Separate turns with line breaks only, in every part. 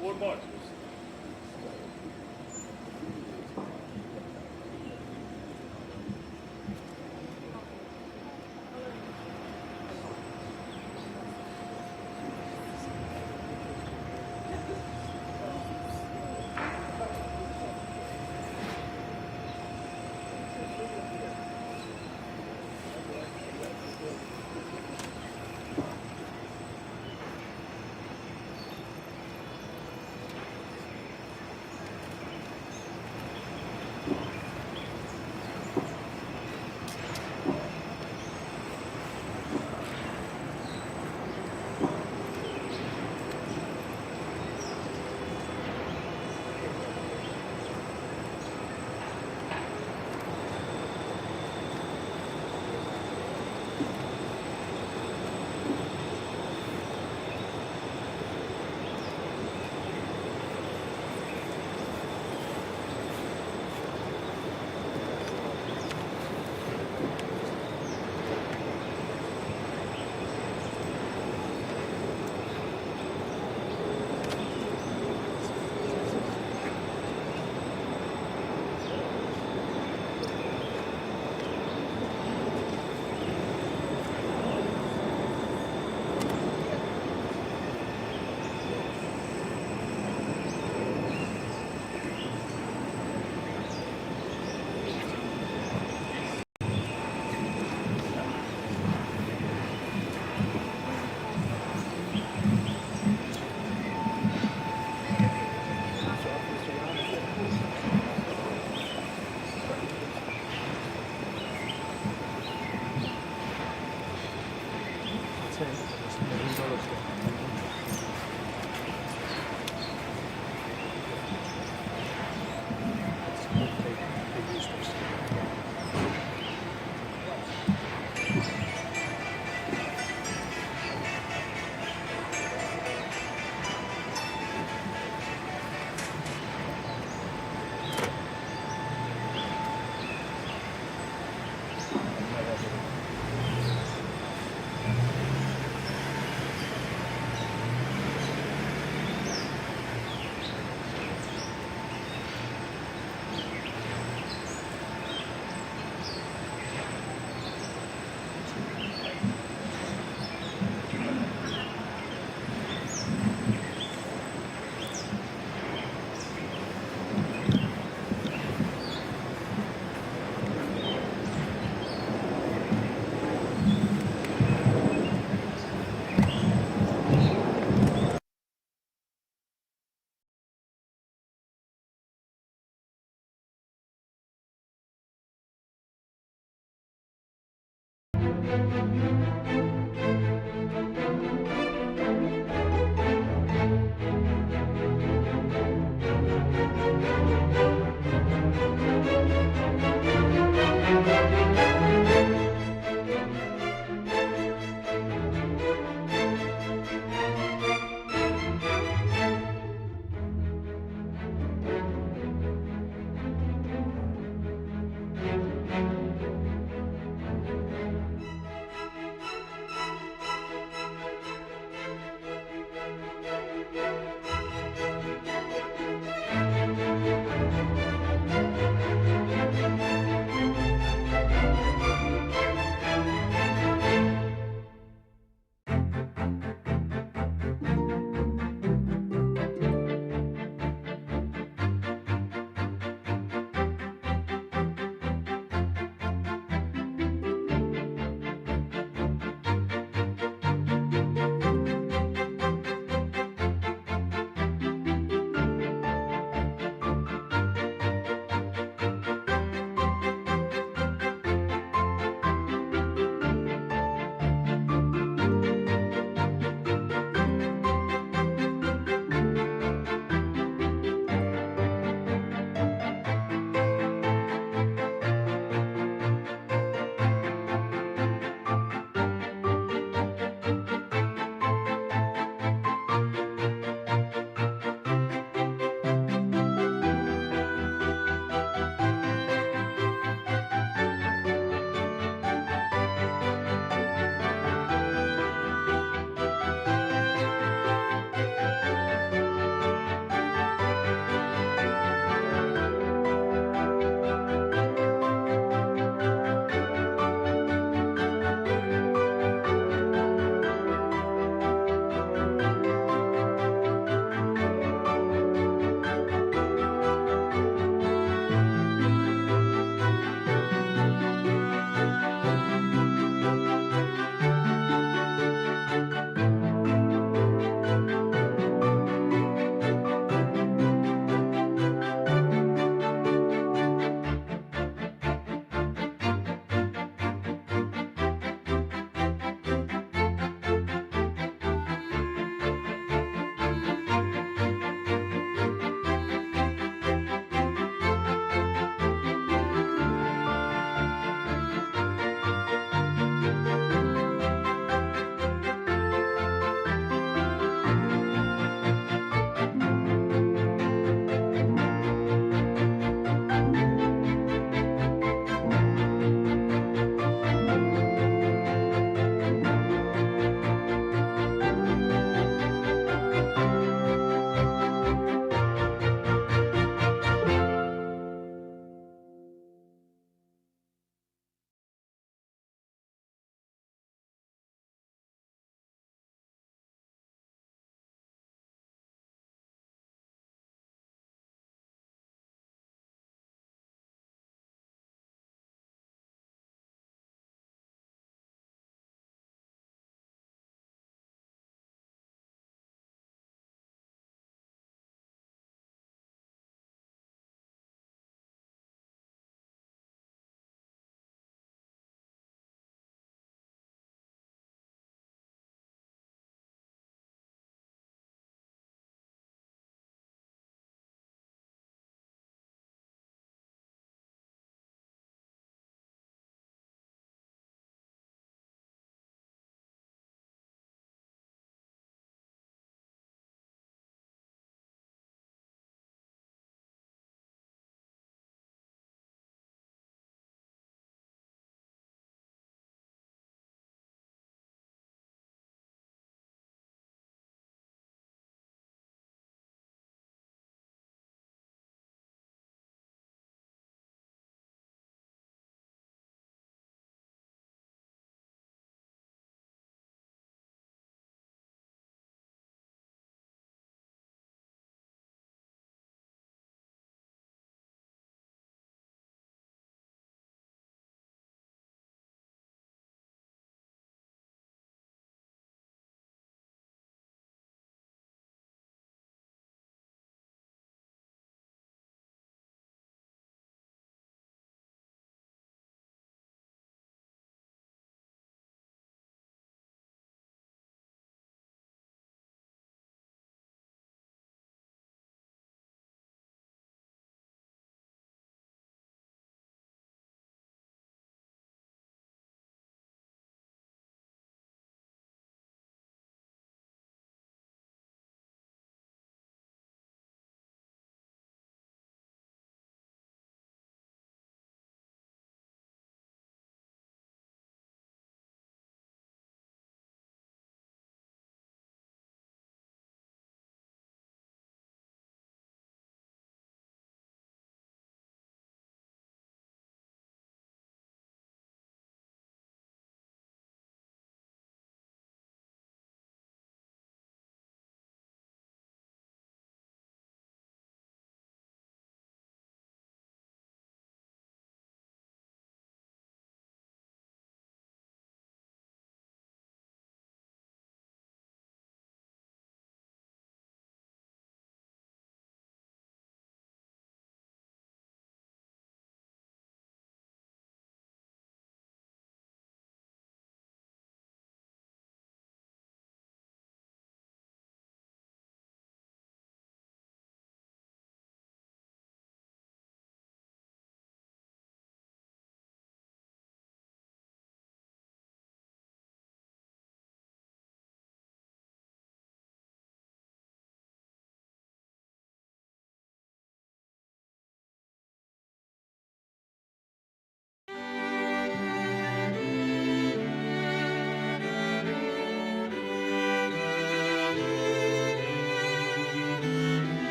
Four bottles.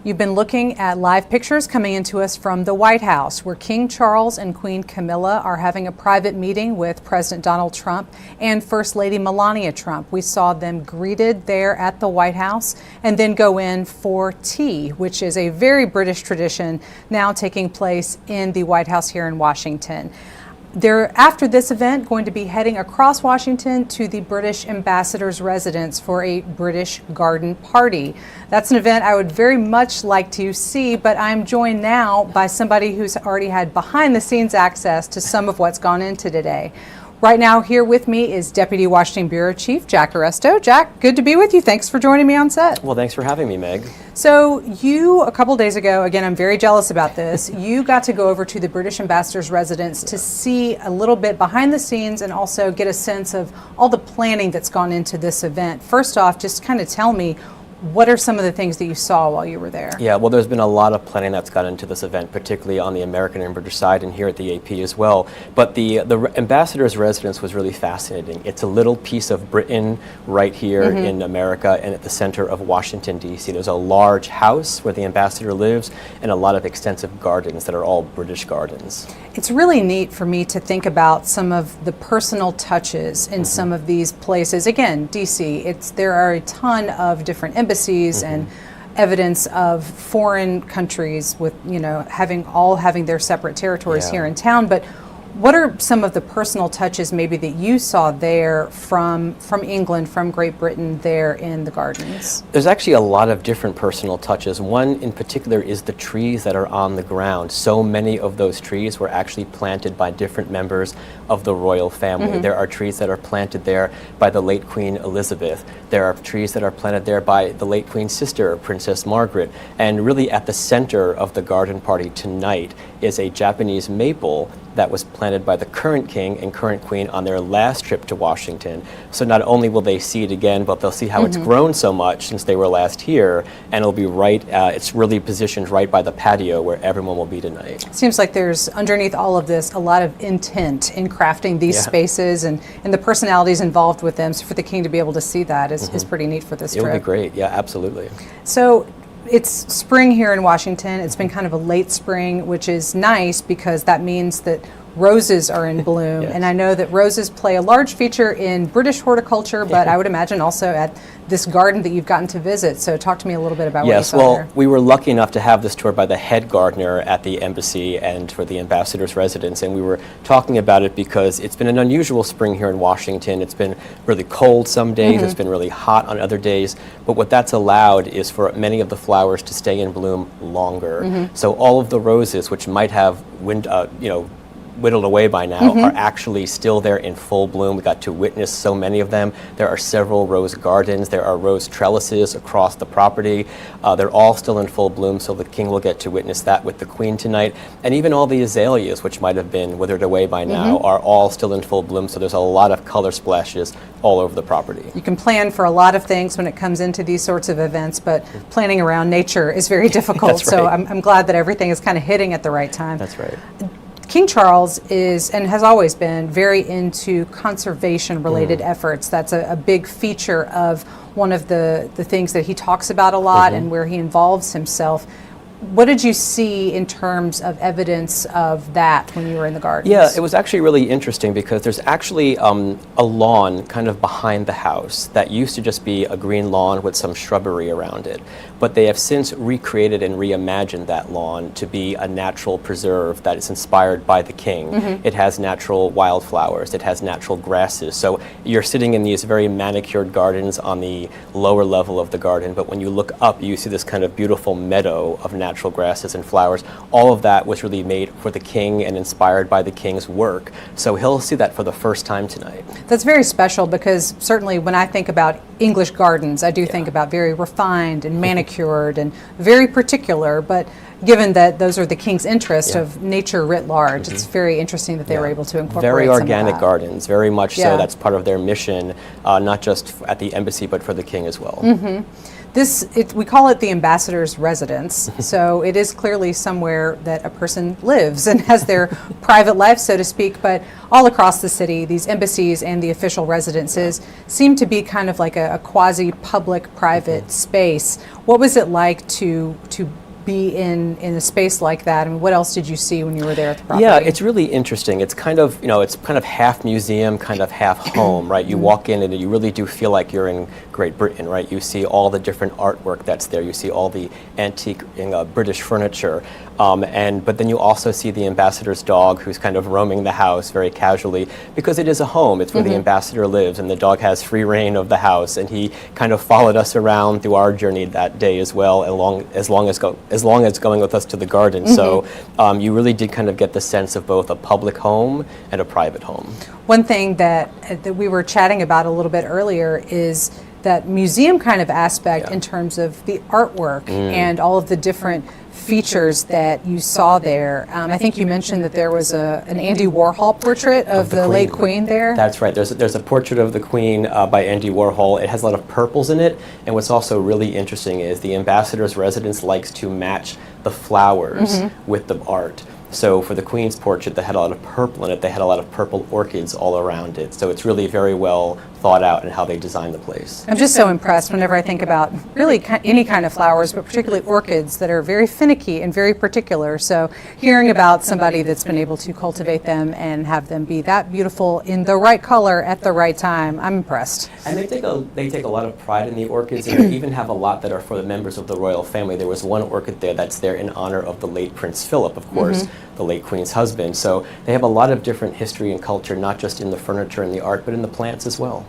You've been looking at live pictures coming into us from the White House, where King Charles and Queen Camilla are having a private meeting with President Donald Trump and First Lady Melania Trump. We saw them greeted there at the White House and then go in for tea, which is a very British tradition now taking place in the White House here in Washington. They're, after this event, going to be heading across Washington to the British ambassador's residence for a British garden party. That's an event I would very much like to see, but I'm joined now by somebody who's already had behind-the-scenes access to some of what's gone into today. Right now, here with me is Deputy Washington Bureau Chief Jack Arresto. Jack, good to be with you. Thanks for joining me on set.
Well, thanks for having me, Meg.
So you, a couple days ago, again, I'm very jealous about this, you got to go over to the British ambassador's residence to see a little bit behind the scenes and also get a sense of all the planning that's gone into this event. First off, just kind of tell me, what are some of the things that you saw while you were there?
Yeah, well, there's been a lot of planning that's gone into this event, particularly on the American and British side and here at the AP as well. But the ambassador's residence was really fascinating. It's a little piece of Britain right here in America and at the center of Washington, D.C. There's a large house where the ambassador lives and a lot of extensive gardens that are all British gardens.
It's really neat for me to think about some of the personal touches in some of these places. Again, D.C., there are a ton of different embassies and evidence of foreign countries with, having their separate territories here in town. But what are some of the personal touches maybe that you saw there from England, from Great Britain there in the gardens?
There's actually a lot of different personal touches. One in particular is the trees that are on the ground. So many of those trees were actually planted by different members of the royal family. There are trees that are planted there by the late Queen Elizabeth. There are trees that are planted there by the late Queen's sister, Princess Margaret. And really at the center of the garden party tonight is a Japanese maple that was planted by the current king and current queen on their last trip to Washington. So not only will they see it again, but they'll see how it's grown so much since they were last here, and it'll be right, it's really positioned right by the patio where everyone will be tonight.
Seems like there's, underneath all of this, a lot of intent in crafting these spaces and the personalities involved with them. So for the king to be able to see that is pretty neat for this trip.
It would be great, yeah, absolutely.
So it's spring here in Washington. It's been kind of a late spring, which is nice because that means that roses are in bloom. And I know that roses play a large feature in British horticulture, but I would imagine also at this garden that you've gotten to visit. So talk to me a little bit about what you saw there.
We were lucky enough to have this tour by the head gardener at the embassy and for the ambassador's residence, and we were talking about it because it's been an unusual spring here in Washington. It's been really cold some days, it's been really hot on other days, but what that's allowed is for many of the flowers to stay in bloom longer. So all of the roses, which might have whittled away by now, are actually still there in full bloom. We got to witness so many of them. There are several rose gardens. There are rose trellises across the property. They're all still in full bloom, so the king will get to witness that with the queen tonight. And even all the azaleas, which might have been withered away by now, are all still in full bloom, so there's a lot of color splashes all over the property.
You can plan for a lot of things when it comes into these sorts of events, but planning around nature is very difficult. So I'm glad that everything is kind of hitting at the right time.
That's right.
King Charles is, and has always been, very into conservation-related efforts. That's a big feature of one of the things that he talks about a lot and where he involves himself. What did you see in terms of evidence of that when you were in the gardens?
Yeah, it was actually really interesting because there's actually a lawn kind of behind the house that used to just be a green lawn with some shrubbery around it. But they have since recreated and reimagined that lawn to be a natural preserve that is inspired by the king. It has natural wildflowers, it has natural grasses. So you're sitting in these very manicured gardens on the lower level of the garden, but when you look up, you see this kind of beautiful meadow of natural grasses and flowers. All of that was really made for the king and inspired by the king's work. So he'll see that for the first time tonight.
That's very special because certainly when I think about English gardens, I do think about very refined and manicured and very particular, but given that those are the king's interest of nature writ large, it's very interesting that they were able to incorporate
very
some of
organic
that.
gardens, very much so. That's part of their mission, not just at the embassy, but for the king as well.
We call it the ambassador's residence. So it is clearly somewhere that a person lives and has their private life, so to speak. But all across the city, these embassies and the official residences seem to be kind of like a quasi-public private space. What was it like to be in a space like that, and what else did you see when you were there at the property?
Yeah, it's really interesting. It's kind of, it's kind of half museum, kind of half home, right? You walk in and you really do feel like you're in Great Britain, right? You see all the different artwork that's there. You see all the antique British furniture. But then you also see the ambassador's dog, who's kind of roaming the house very casually, because it is a home. It's where the ambassador lives, and the dog has free reign of the house. And he kind of followed us around through our journey that day as well, as long as going with us to the garden. So you really did kind of get the sense of both a public home and a private home.
One thing that we were chatting about a little bit earlier is that museum kind of aspect in terms of the artwork and all of the different features that you saw there. I think you mentioned that there was an Andy Warhol portrait of the late Queen there.
That's right. There's a portrait of the Queen by Andy Warhol. It has a lot of purples in it, and what's also really interesting is the ambassador's residence likes to match the flowers with the art. So for the Queen's portrait, they had a lot of purple in it. They had a lot of purple orchids all around it. So it's really very well thought out in how they designed the place.
I'm just so impressed whenever I think about really any kind of flowers, but particularly orchids that are very finicky and very particular. So hearing about somebody that's been able to cultivate them and have them be that beautiful in the right color at the right time, I'm impressed.
And they take a lot of pride in the orchids, and they even have a lot that are for the members of the royal family. There was one orchid there that's there in honor of the late Prince Philip, of course, the late Queen's husband. So they have a lot of different history and culture, not just in the furniture and the art, but in the plants as well.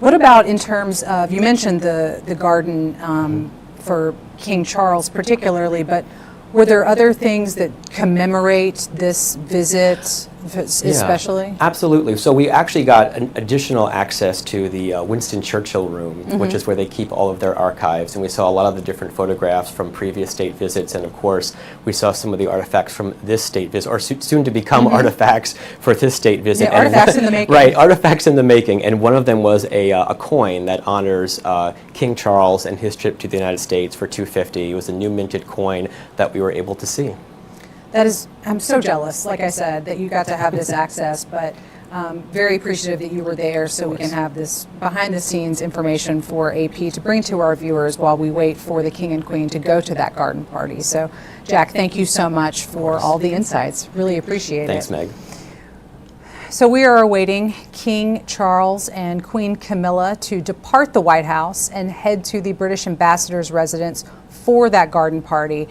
What about in terms of, you mentioned the garden for King Charles particularly, but were there other things that commemorate this visit especially?
Yeah, absolutely. So we actually got an additional access to the Winston Churchill room, which is where they keep all of their archives, and we saw a lot of the different photographs from previous state visits, and of course we saw some of the artifacts from this state visit, or soon to become artifacts for this state visit.
Yeah, artifacts in the making.
Right, artifacts in the making, and one of them was a coin that honors King Charles and his trip to the United States for $2.50. It was a new minted coin that we were able to see.
That is, I'm so jealous, like I said, that you got to have this access, but very appreciative that you were there so we can have this behind-the-scenes information for AP to bring to our viewers while we wait for the King and Queen to go to that garden party. So, Jack, thank you so much for all the insights. Really appreciate it.
Thanks, Meg.
So we are awaiting King Charles and Queen Camilla to depart the White House and head to the British ambassador's residence for that garden party.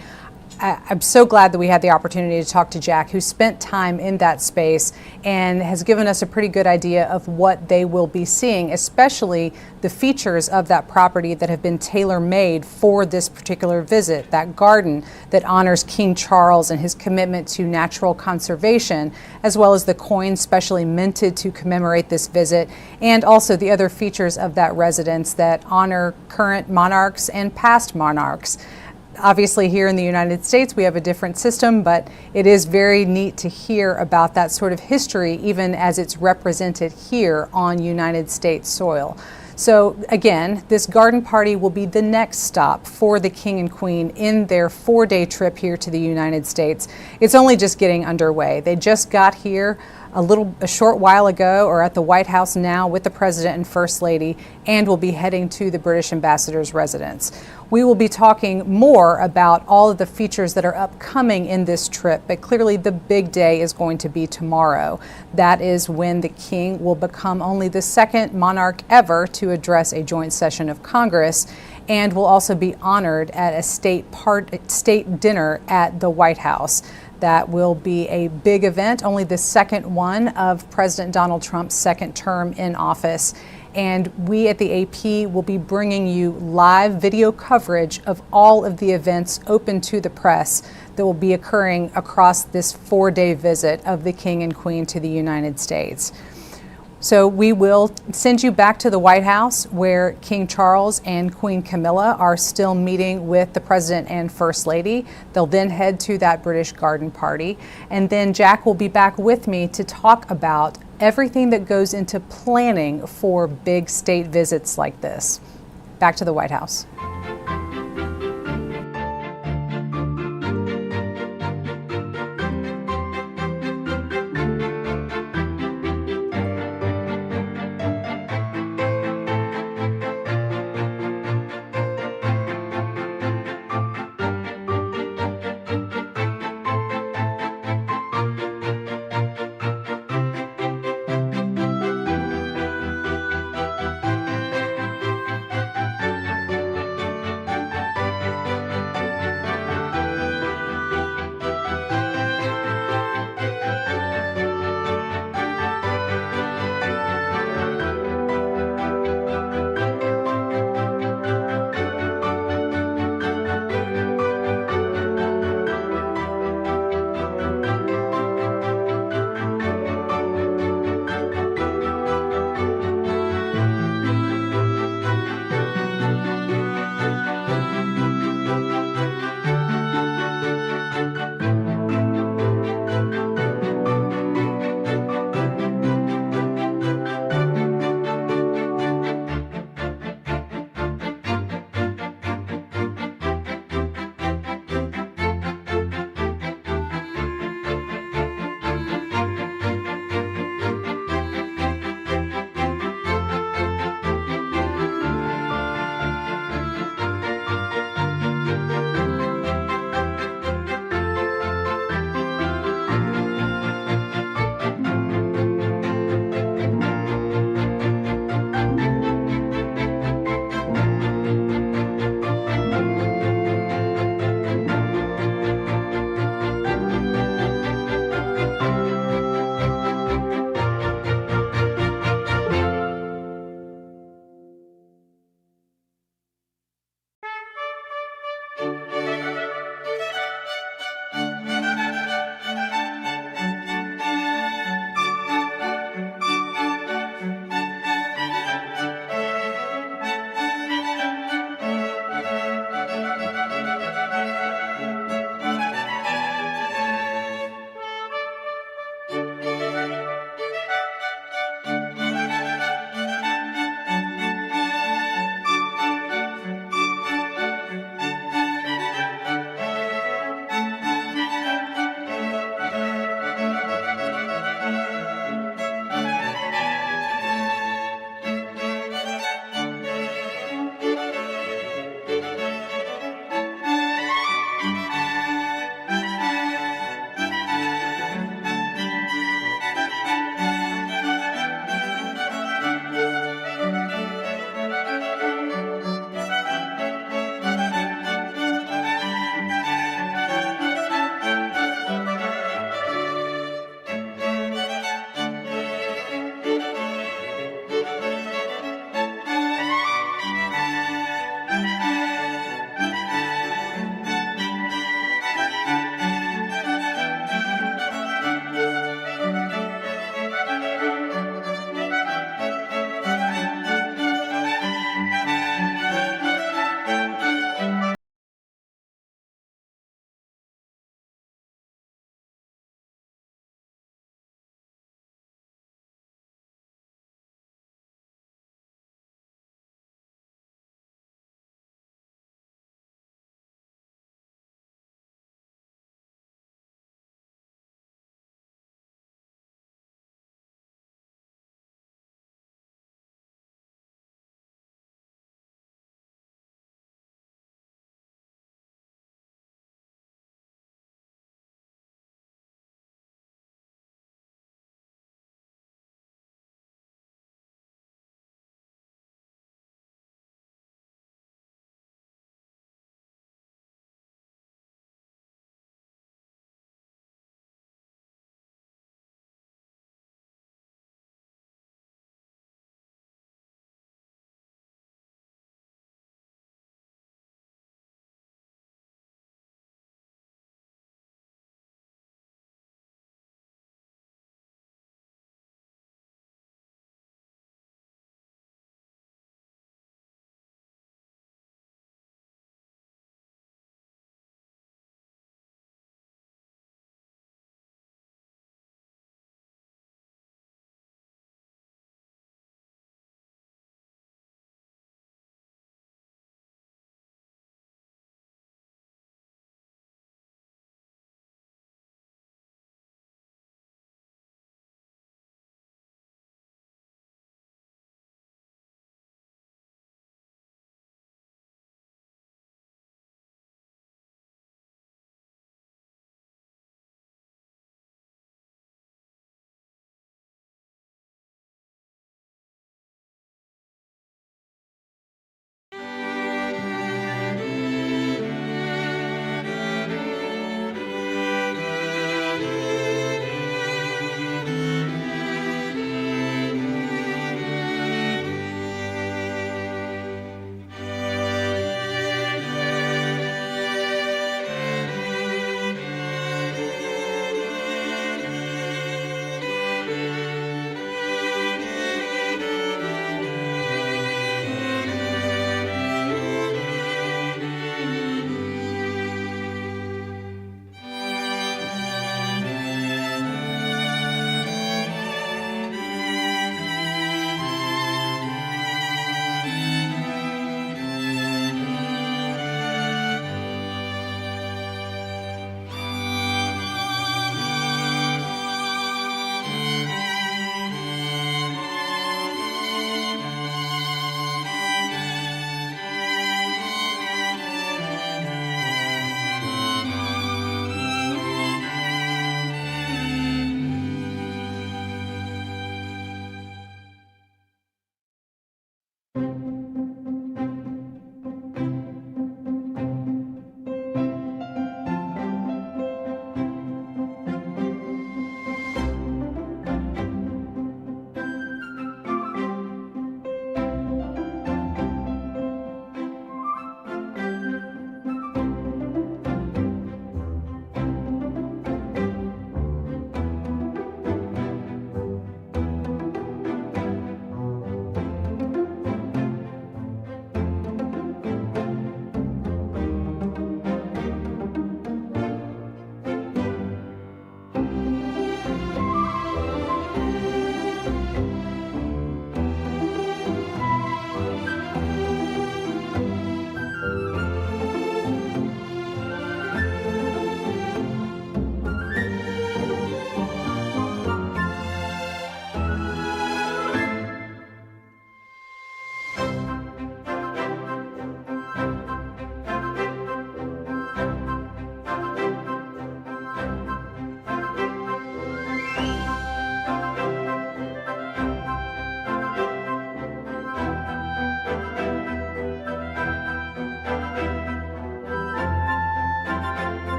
I'm so glad that we had the opportunity to talk to Jack, who spent time in that space and has given us a pretty good idea of what they will be seeing, especially the features of that property that have been tailor-made for this particular visit, that garden that honors King Charles and his commitment to natural conservation, as well as the coin specially minted to commemorate this visit, and also the other features of that residence that honor current monarchs and past monarchs. Obviously, here in the United States, we have a different system, but it is very neat to hear about that sort of history, even as it's represented here on United States soil. So again, this garden party will be the next stop for the King and Queen in their 4-day trip here to the United States. It's only just getting underway. They just got here a short while ago, or at the White House now with the President and First Lady, and will be heading to the British ambassador's residence. We will be talking more about all of the features that are upcoming in this trip, but clearly the big day is going to be tomorrow. That is when the King will become only the second monarch ever to address a joint session of Congress, and will also be honored at a state dinner at the White House. That will be a big event, only the second one of President Donald Trump's second term in office. And we at the AP will be bringing you live video coverage of all of the events open to the press that will be occurring across this 4-day visit of the King and Queen to the United States. So we will send you back to the White House, where King Charles and Queen Camilla are still meeting with the President and First Lady. They'll then head to that British garden party. And then Jack will be back with me to talk about everything that goes into planning for big state visits like this. Back to the White House.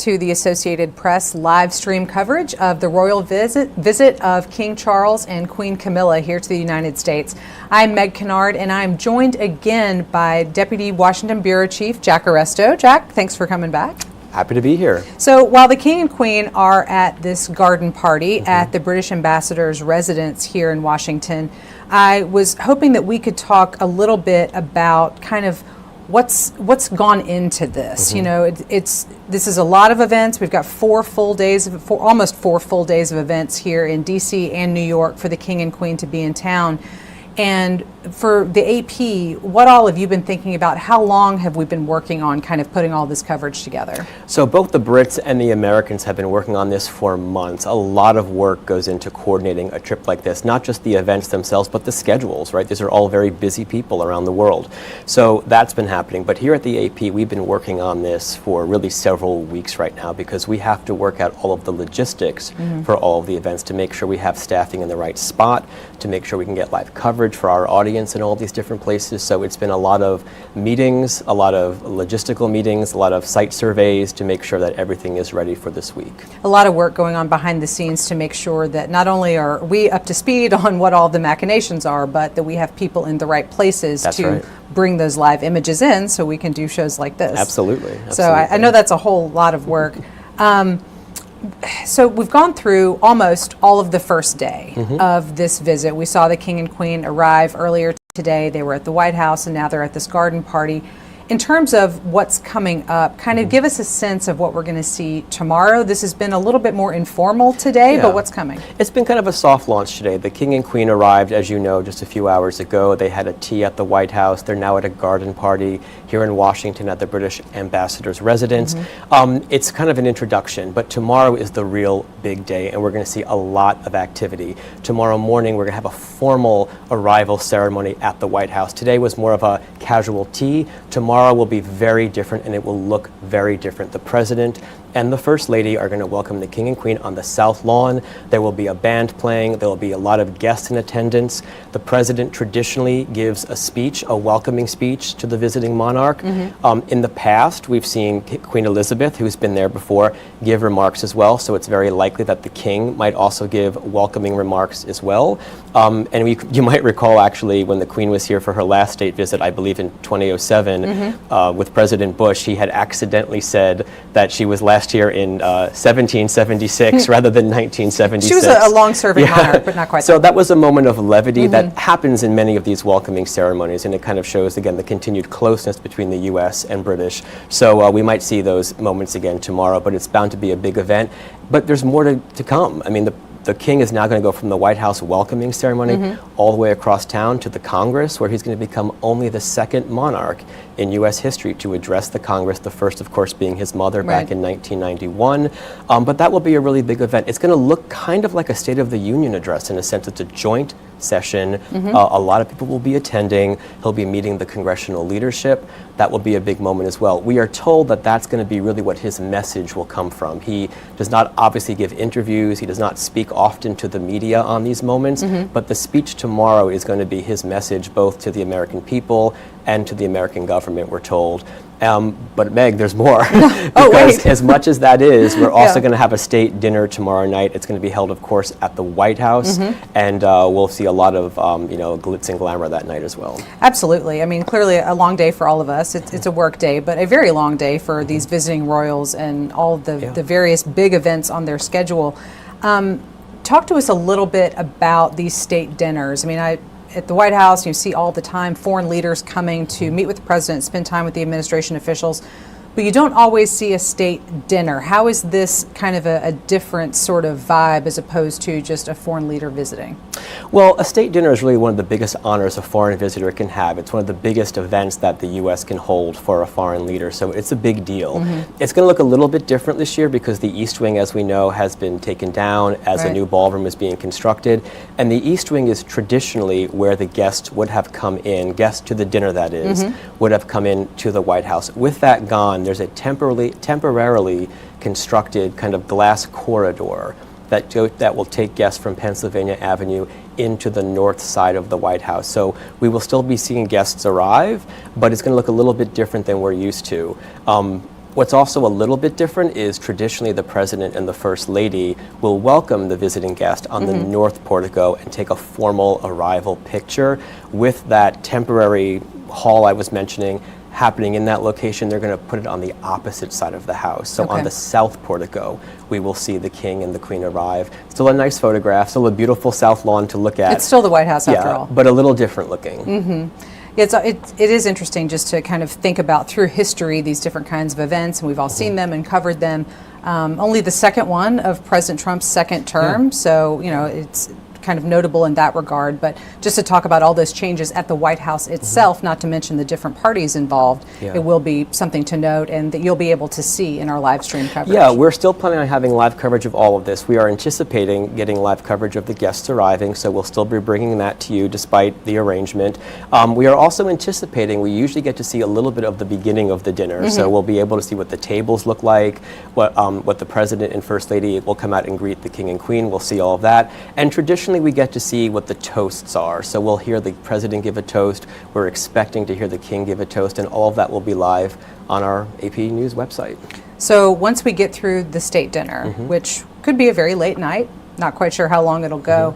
to the Associated Press live stream coverage of the royal visit of King Charles and Queen Camilla here to the United States. I'm Meg Kennard, and I'm joined again by Deputy Washington Bureau Chief Jack Arresto. Jack, thanks for coming back.
Happy to be here.
So while the King and Queen are at this garden party at the British Ambassador's residence here in Washington, I was hoping that we could talk a little bit about kind of what's gone into this. You know, this is a lot of events. We've got almost 4 full days of events here in DC and New York for the King and Queen to be in town. And for the AP, what all have you been thinking about? How long have we been working on kind of putting all this coverage together?
So both the Brits and the Americans have been working on this for months. A lot of work goes into coordinating a trip like this, not just the events themselves, but the schedules, right? These are all very busy people around the world. So that's been happening. But here at the AP, we've been working on this for really several weeks right now because we have to work out all of the logistics for all of the events to make sure we have staffing in the right spot, to make sure we can get live coverage for our audience in all these different places. So it's been a lot of meetings, a lot of logistical meetings, a lot of site surveys to make sure that everything is ready for this week.
A lot of work going on behind the scenes to make sure that not only are we up to speed on what all the machinations are, but that we have people in the right places bring those live images in so we can do shows like this.
Absolutely.
So I know that's a whole lot of work. So we've gone through almost all of the first day of this visit. We saw the King and Queen arrive earlier today. They were at the White House, and now they're at this garden party. In terms of what's coming up, kind of give us a sense of what we're going to see tomorrow. This has been a little bit more informal today, but what's coming?
It's been kind of a soft launch today. The King and Queen arrived, as you know, just a few hours ago. They had a tea at the White House. They're now at a garden party here in Washington at the British Ambassador's residence. It's kind of an introduction, but tomorrow is the real big day, and we're going to see a lot of activity. Tomorrow morning, we're going to have a formal arrival ceremony at the White House. Today was more of a casual tea. Tomorrow will be very different, and it will look very different. The President and the First Lady are going to welcome the King and Queen on the South Lawn. There will be a band playing. There will be a lot of guests in attendance. The President traditionally gives a speech, a welcoming speech to the visiting monarch. In the past, we've seen Queen Elizabeth, who's been there before, give remarks as well, so it's very likely that the King might also give welcoming remarks as well. You might recall, actually, when the Queen was here for her last state visit, I believe in 2007, with President Bush, he had accidentally said that she was last here in 1776 rather than 1976.
She was a long-serving monarch, but not quite.
So that was a moment of levity that happens in many of these welcoming ceremonies, and it kind of shows, again, the continued closeness between the U.S. and British. So we might see those moments again tomorrow, but it's bound to be a big event. But there's more to come. I mean, the King is now going to go from the White House welcoming ceremony all the way across town to the Congress, where he's going to become only the second monarch in U.S. history to address the Congress, the first, of course, being his mother back in 1991. But that will be a really big event. It's going to look kind of like a State of the Union address in a sense. It's a joint session. A lot of people will be attending. He'll be meeting the congressional leadership. That will be a big moment as well. We are told that that's going to be really what his message will come from. He does not obviously give interviews. He does not speak often to the media on these moments, but the speech tomorrow is going to be his message both to the American people and to the American government, we're told. But Meg, there's more. Because as much as that is, we're also going to have a state dinner tomorrow night. It's going to be held, of course, at the White House, and we'll see a lot of glitz and glamour that night as well.
Absolutely. I mean, clearly a long day for all of us. It's a work day, but a very long day for these visiting royals and all of the various big events on their schedule. Talk to us a little bit about these state dinners. I mean, at the White House, you see all the time foreign leaders coming to meet with the president, spend time with the administration officials, but you don't always see a state dinner. How is this kind of a different sort of vibe as opposed to just a foreign leader visiting?
Well, a state dinner is really one of the biggest honors a foreign visitor can have. It's one of the biggest events that the U.S. can hold for a foreign leader, so it's a big deal. It's going to look a little bit different this year because the East Wing, as we know, has been taken down as a new ballroom is being constructed, and the East Wing is traditionally where the guests would have come in, guests to the dinner that is, would have come in to the White House. With that gone, there's a temporarily constructed kind of glass corridor that will take guests from Pennsylvania Avenue into the north side of the White House. So we will still be seeing guests arrive, but it's going to look a little bit different than we're used to. What's also a little bit different is traditionally the President and the First Lady will welcome the visiting guest on the north portico and take a formal arrival picture with that temporary hall I was mentioning happening in that location. They're going to put it on the opposite side of the house. So on the south portico, we will see the King and the Queen arrive. Still a nice photograph, still a beautiful south lawn to look at.
It's still the White House after all.
But a little different looking.
It is interesting just to kind of think about through history these different kinds of events, and we've all seen them and covered them. Only the second one of President Trump's second term, so it's kind of notable in that regard. But just to talk about all those changes at the White House itself, not to mention the different parties involved, it will be something to note and that you'll be able to see in our live stream coverage. Yeah,
we're still planning on having live coverage of all of this. We are anticipating getting live coverage of the guests arriving, so we'll still be bringing that to you despite the arrangement. We are also anticipating, we usually get to see a little bit of the beginning of the dinner, so we'll be able to see what the tables look like, what the President and First Lady will come out and greet the King and Queen. We'll see all of that. And traditionally we get to see what the toasts are. So we'll hear the President give a toast. We're expecting to hear the King give a toast, and all of that will be live on our AP News website.
So once we get through the state dinner, which could be a very late night, not quite sure how long it'll go,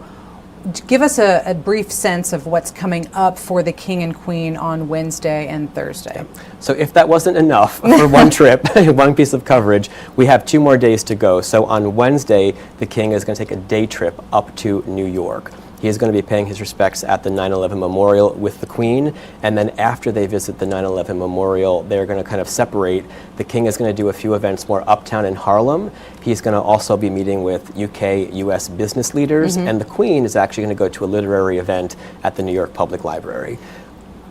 give us a brief sense of what's coming up for the King and Queen on Wednesday and Thursday.
So if that wasn't enough for one trip, one piece of coverage, we have 2 more days to go. So on Wednesday, the King is going to take a day trip up to New York. He is going to be paying his respects at the 9/11 Memorial with the Queen, and then after they visit the 9/11 Memorial, they're going to kind of separate. The King is going to do a few events more uptown in Harlem. He's going to also be meeting with UK, US business leaders, and the Queen is actually going to go to a literary event at the New York Public Library.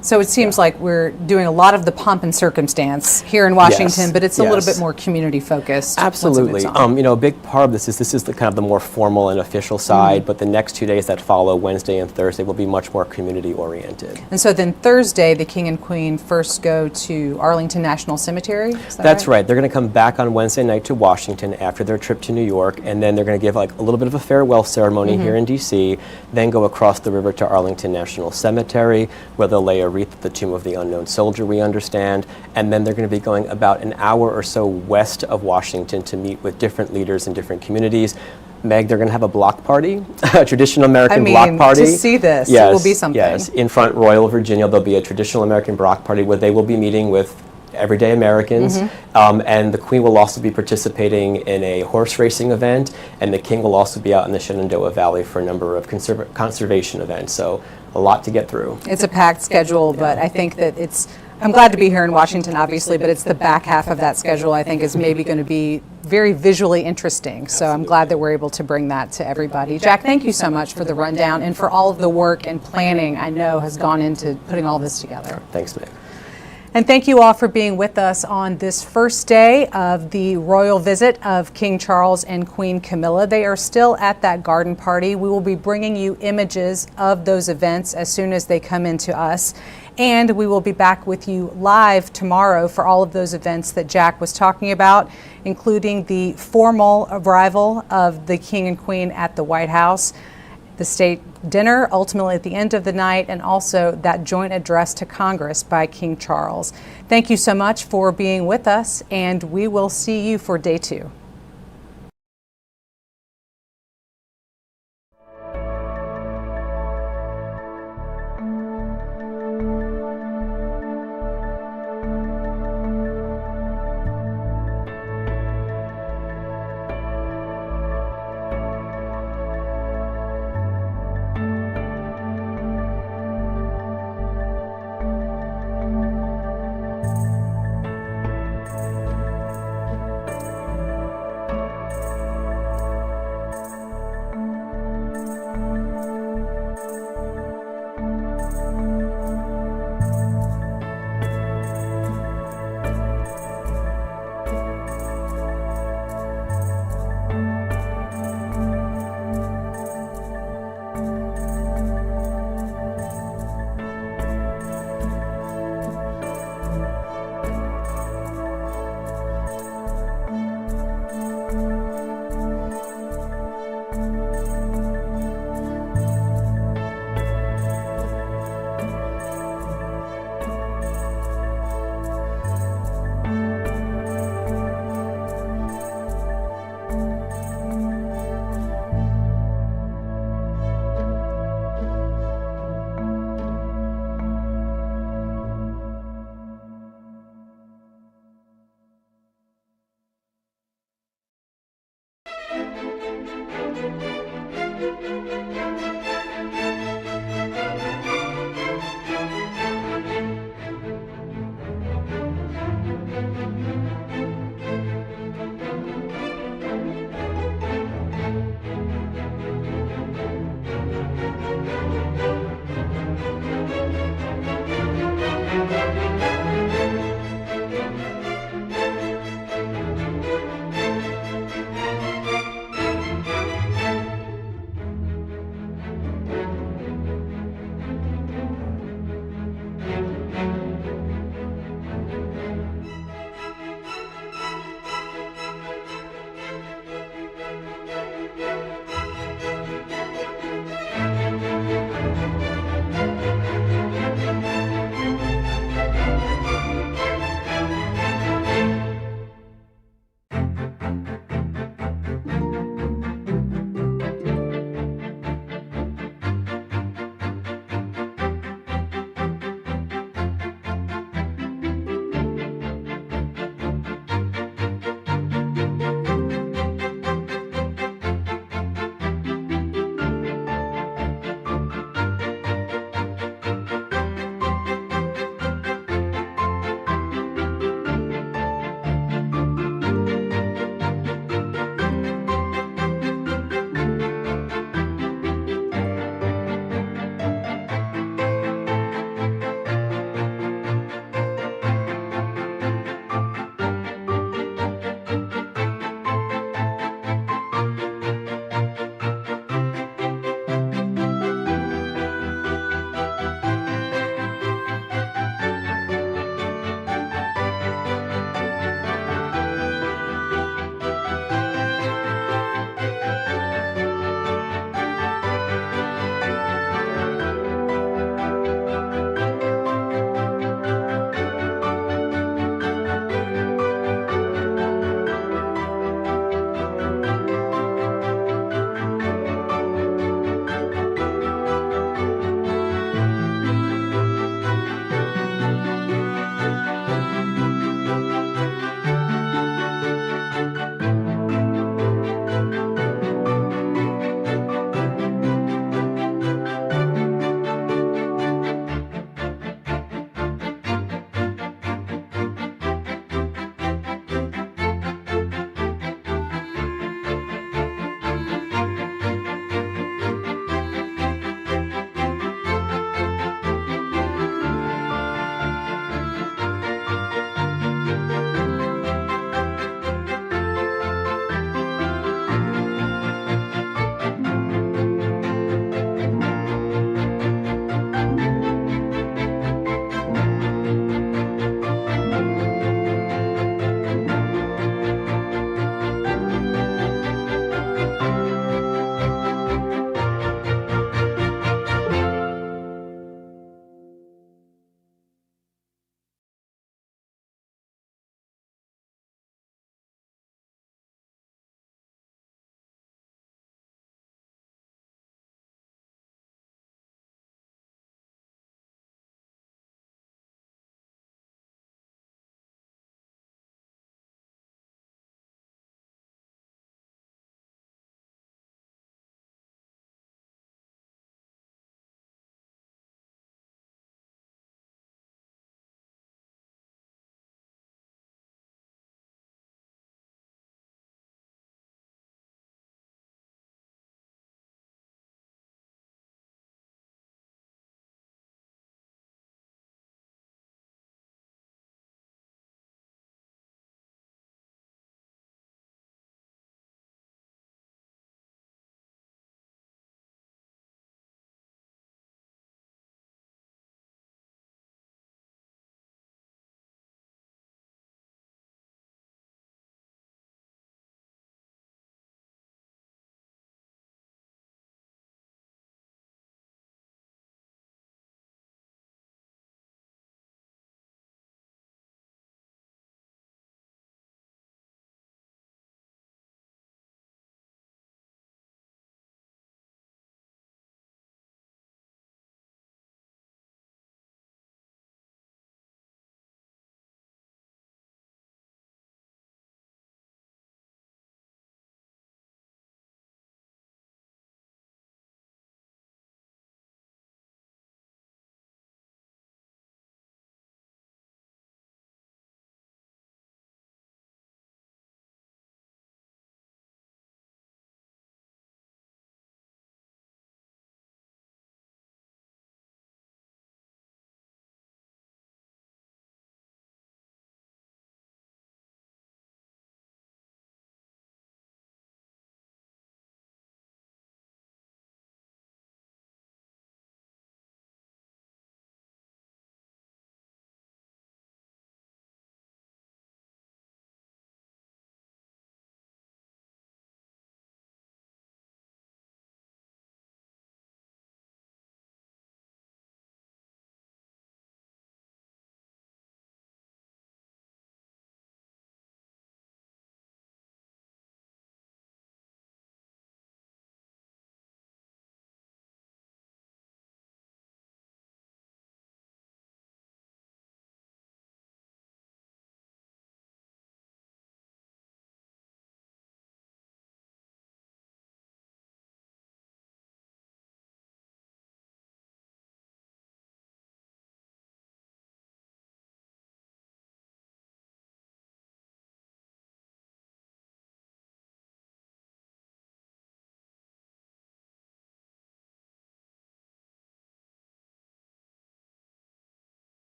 So it seems like we're doing a lot of the pomp and circumstance here in Washington, but it's a little bit more community focused.
Absolutely. A big part of this is the kind of the more formal and official side, but the next 2 days that follow, Wednesday and Thursday, will be much more community oriented.
And so then Thursday, the King and Queen first go to Arlington National Cemetery?
That's right. They're going to come back on Wednesday night to Washington after their trip to New York, and then they're going to give like a little bit of a farewell ceremony here in DC, then go across the river to Arlington National Cemetery, where they'll lay a wreath at the tomb of the unknown soldier, we understand, and then they're going to be going about an hour or so west of Washington to meet with different leaders in different communities. Meg, they're going to have a block party, a traditional American block party.
To see this, it will be something.
Yes, in Front Royal, Virginia, there'll be a traditional American block party where they will be meeting with everyday Americans, and the Queen will also be participating in a horse racing event, and the King will also be out in the Shenandoah Valley for a number of conservation events, so a lot to get through.
It's a packed schedule, but I think that I'm glad to be here in Washington, obviously, but it's the back half of that schedule I think is maybe going to be very visually interesting. So I'm glad that we're able to bring that to everybody. Jack, thank you so much for the rundown and for all of the work and planning I know has gone into putting all this together.
Thanks, Meg.
And thank you all for being with us on this first day of the royal visit of King Charles and Queen Camilla. They are still at that garden party. We will be bringing you images of those events as soon as they come into us. And we will be back with you live tomorrow for all of those events that Jack was talking about, including the formal arrival of the King and Queen at the White House, the state dinner ultimately at the end of the night, and also that joint address to Congress by King Charles. Thank you so much for being with us, and we will see you for day 2.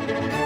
you.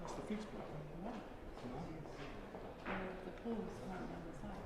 That's the fixed part. The pool's not on the side.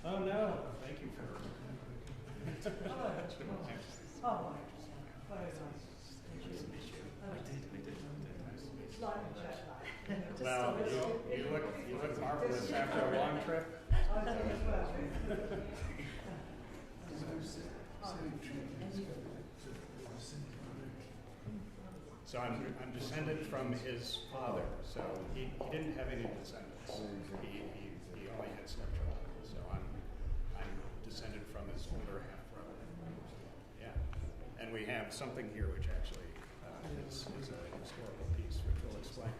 Oh, no. Thank you for Well, you look marvelous after a long trip. So I'm descended from his father. So he didn't have any descendants. He only had stepchildren. So I'm descended from his older half brother. Yeah, and we have something here which actually is a historical piece, which we'll explain.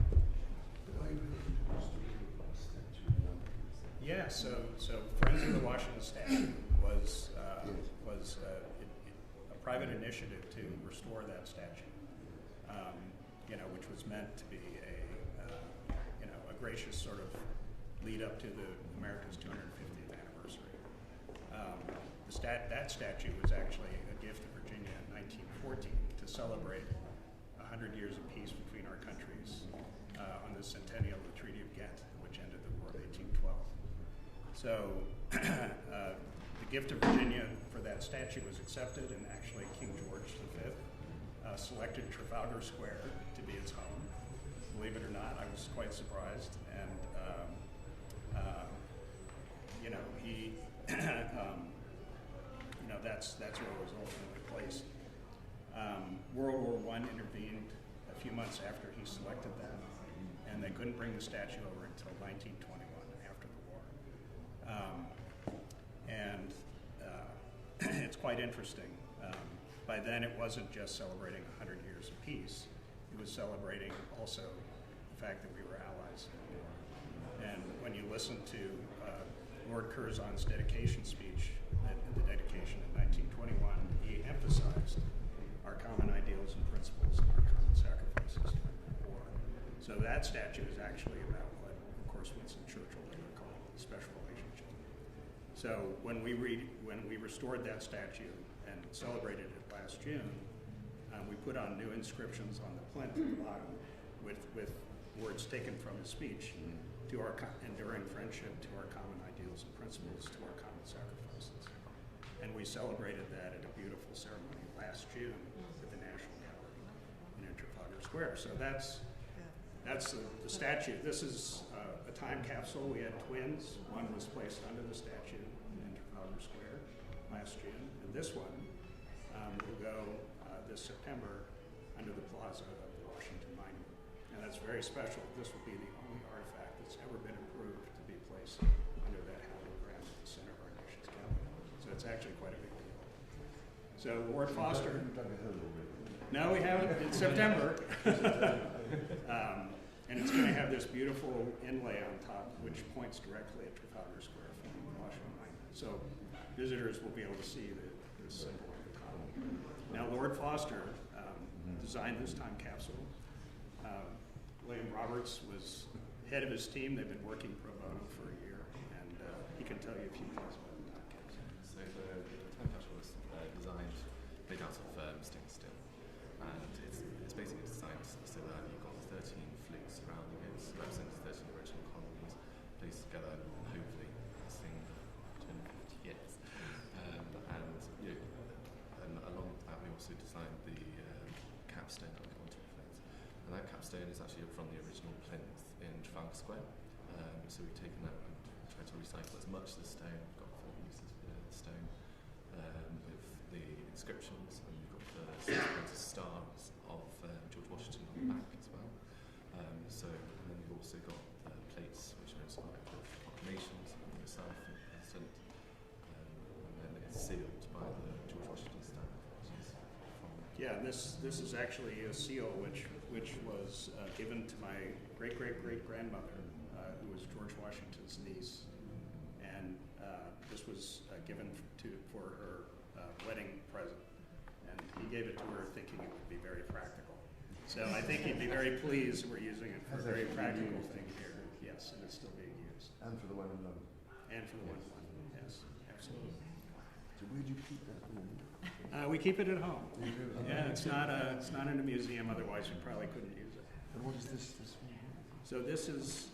Yeah, so Friends of the Washington Statue was a private initiative to restore that statue. Which was meant to be a gracious sort of lead up to America's 250th anniversary. That statue was actually a gift to Virginia in 1914 to celebrate 100 years of peace between our countries on the centennial of the Treaty of Ghent, which ended the War of 1812. So the gift of Virginia for that statue was accepted, and actually King George V selected Trafalgar Square to be its home. Believe it or not, I was quite surprised, and he, that's where it was ultimately placed. World War I intervened a few months after he selected that, and they couldn't bring the statue over until 1921, after the war. It's quite interesting. By then, it wasn't just celebrating 100 years of peace. It was celebrating also the fact that we were allies in the war. And when you listen to Lord Curzon's dedication speech at the dedication in 1921, he emphasized our common ideals and principles and our common sacrifices during the war. So that statue is actually about what, of course, Winston Churchill later called the special relationship. So when we restored that statue and celebrated it last June, we put on new inscriptions on the plinth at the bottom with words taken from his speech to our enduring friendship, to our common ideals and principles, to our common sacrifices. And we celebrated that at a beautiful ceremony last June at the National Gallery in Trafalgar Square. So that's the statue. This is a time capsule. We had twins. One was placed under the statue in Trafalgar Square last June, and this one will go this September under the plaza of the Washington Monument. And that's very special. This will be the only artifact that's ever been approved to be placed under that halogram at the center of our nation's capital. So it's actually quite a big deal. So Lord Foster. No, we haven't. It's September. And it's going to have this beautiful inlay on top, which points directly at Trafalgar Square from the Washington Monument. So visitors will be able to see the symbol at the top. Now, Lord Foster designed this time capsule. William Roberts was head of his team. They've been working pro bono for a year, and he can tell you a few things about the time capsule.
So the time capsule was designed made out of stainless steel, and it's basically designed so that you've got 13 flutes surrounding it, representing 13 original colonies placed together, and hopefully lasting 250 years. And along with that, we also designed the capstone that we want to reflect. And that capstone is actually from the original plinth in Trafalgar Square. So we've taken that and tried to recycle as much of the stone. We've got full uses for the stone with the inscriptions, and we've got the six-pointed stars of George Washington on the back as well. And then we've also got plates which are inspired with proclamations from yourself and the President. And then it's sealed by the George Washington stamp, which is from
Yeah, this is actually a seal which was given to my great-great-great-grandmother, who was George Washington's niece, and this was given for her wedding present, and he gave it to her thinking it would be very practical. So I think he'd be very pleased we're using it for a very practical thing here. Yes, and it's still being used.
And for the one in London.
And for the one in London, yes, absolutely.
So where do you keep that?
We keep it at home.
You do?
Yeah, it's not in a museum. Otherwise, we probably couldn't use it.
And what is this one?
So this is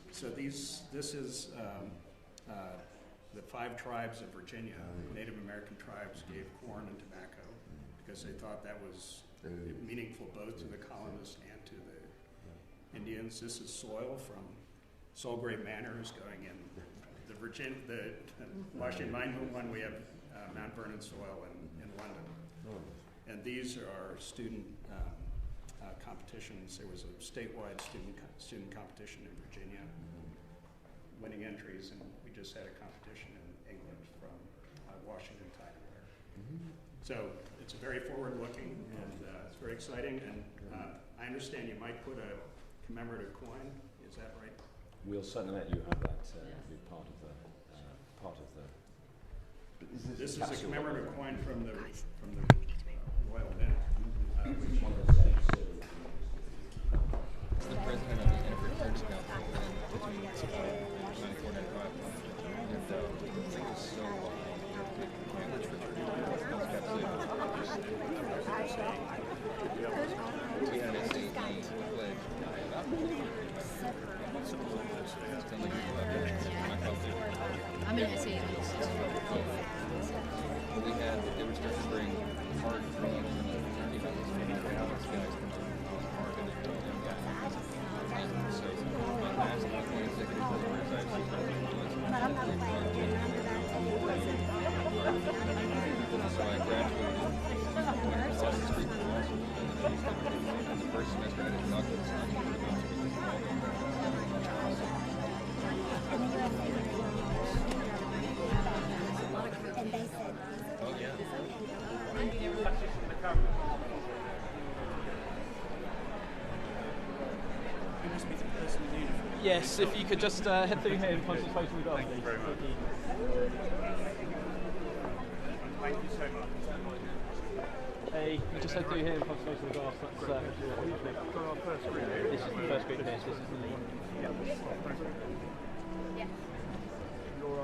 the 5 tribes of Virginia. Native American tribes gave corn and tobacco because they thought that was meaningful both to the colonists and to the Indians. This is soil from Soulgrave Manors going in the Washington Monument one. We have Mount Vernon soil in London. And these are student competitions. There was a statewide student competition in Virginia, winning entries, and we just had a competition in England from Washington Tigerware. So it's very forward-looking, and it's very exciting. And I understand you might put a commemorative coin. Is that right?
We'll certainly let you have that be part of the.
This is a commemorative coin from the Royal Mint.
The president of the Interfree Council between 94 and 95. And I think it's so managed for 30 years. We had a safety pledge.
I'm in SA.
We had, they were starting to bring hard greens and these guys come to hard and young guys. And so my last executive board is actually so I graduated across the street from Washington, and the first semester I did not get Oh yeah.
Yes, if you could just head through here and punch the face with us. Thank you very much.
Thank you so much.
Hey, you just head through here and punch the face with us. That's
our first group.
This is the first group here. This is the one.
Yeah.
Your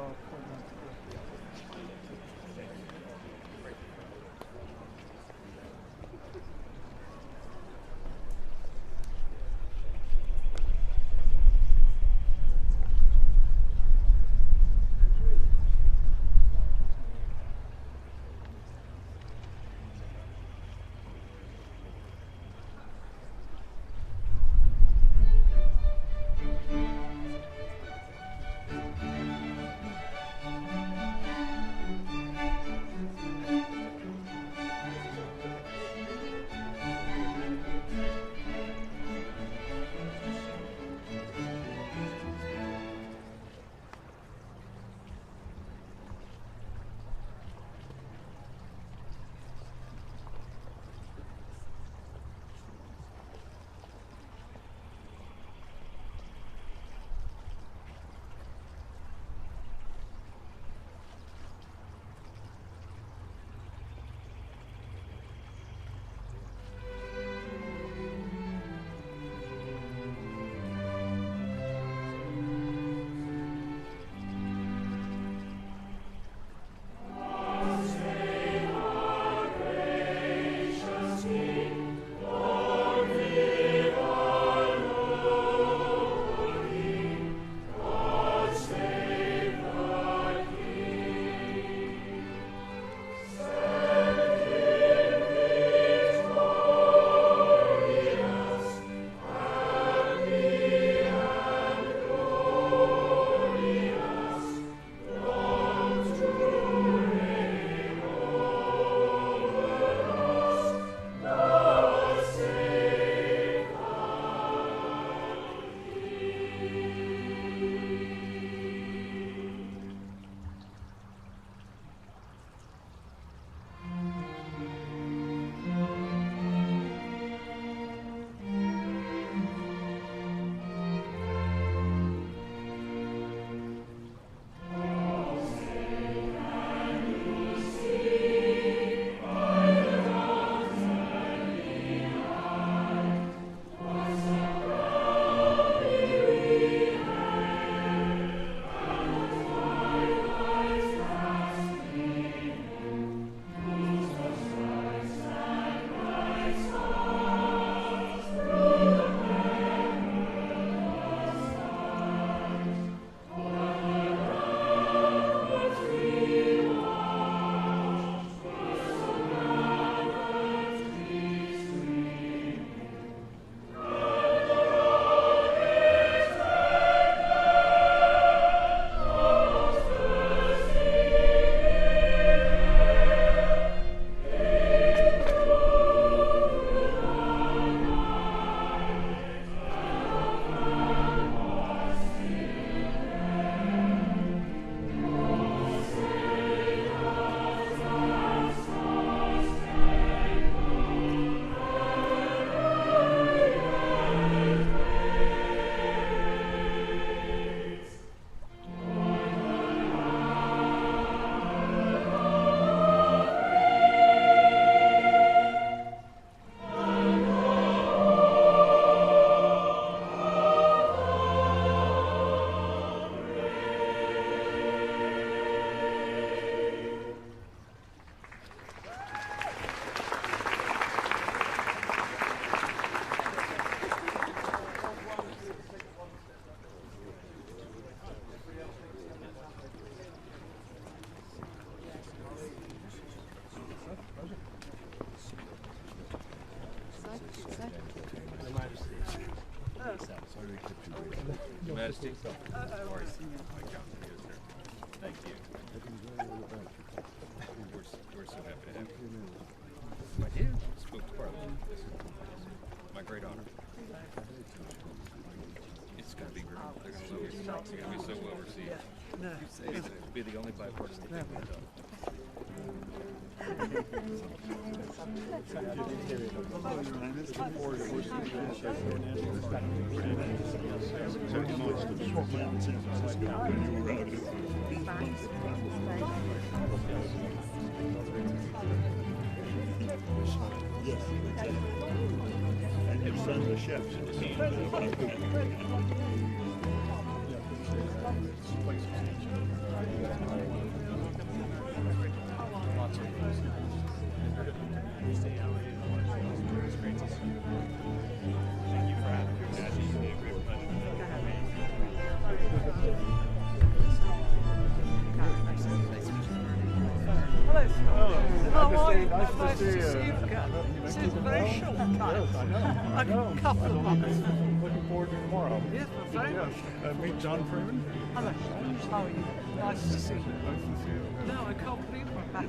Majesty. Thank you. We're so happy to have you. I did. Spoke to Parliament. My great honor. It's going to be great. They're going to be so well received. It'll be the only bipartisan thing we've done.
Yes. And your son's a chef.
Nice to see you. It's been very short time. A couple of months.
Looking forward to tomorrow.
Yes, very much.
Meet John Freeman.
Hello. How are you? Nice to see you.
Nice to see you.
No, I can't believe we're back.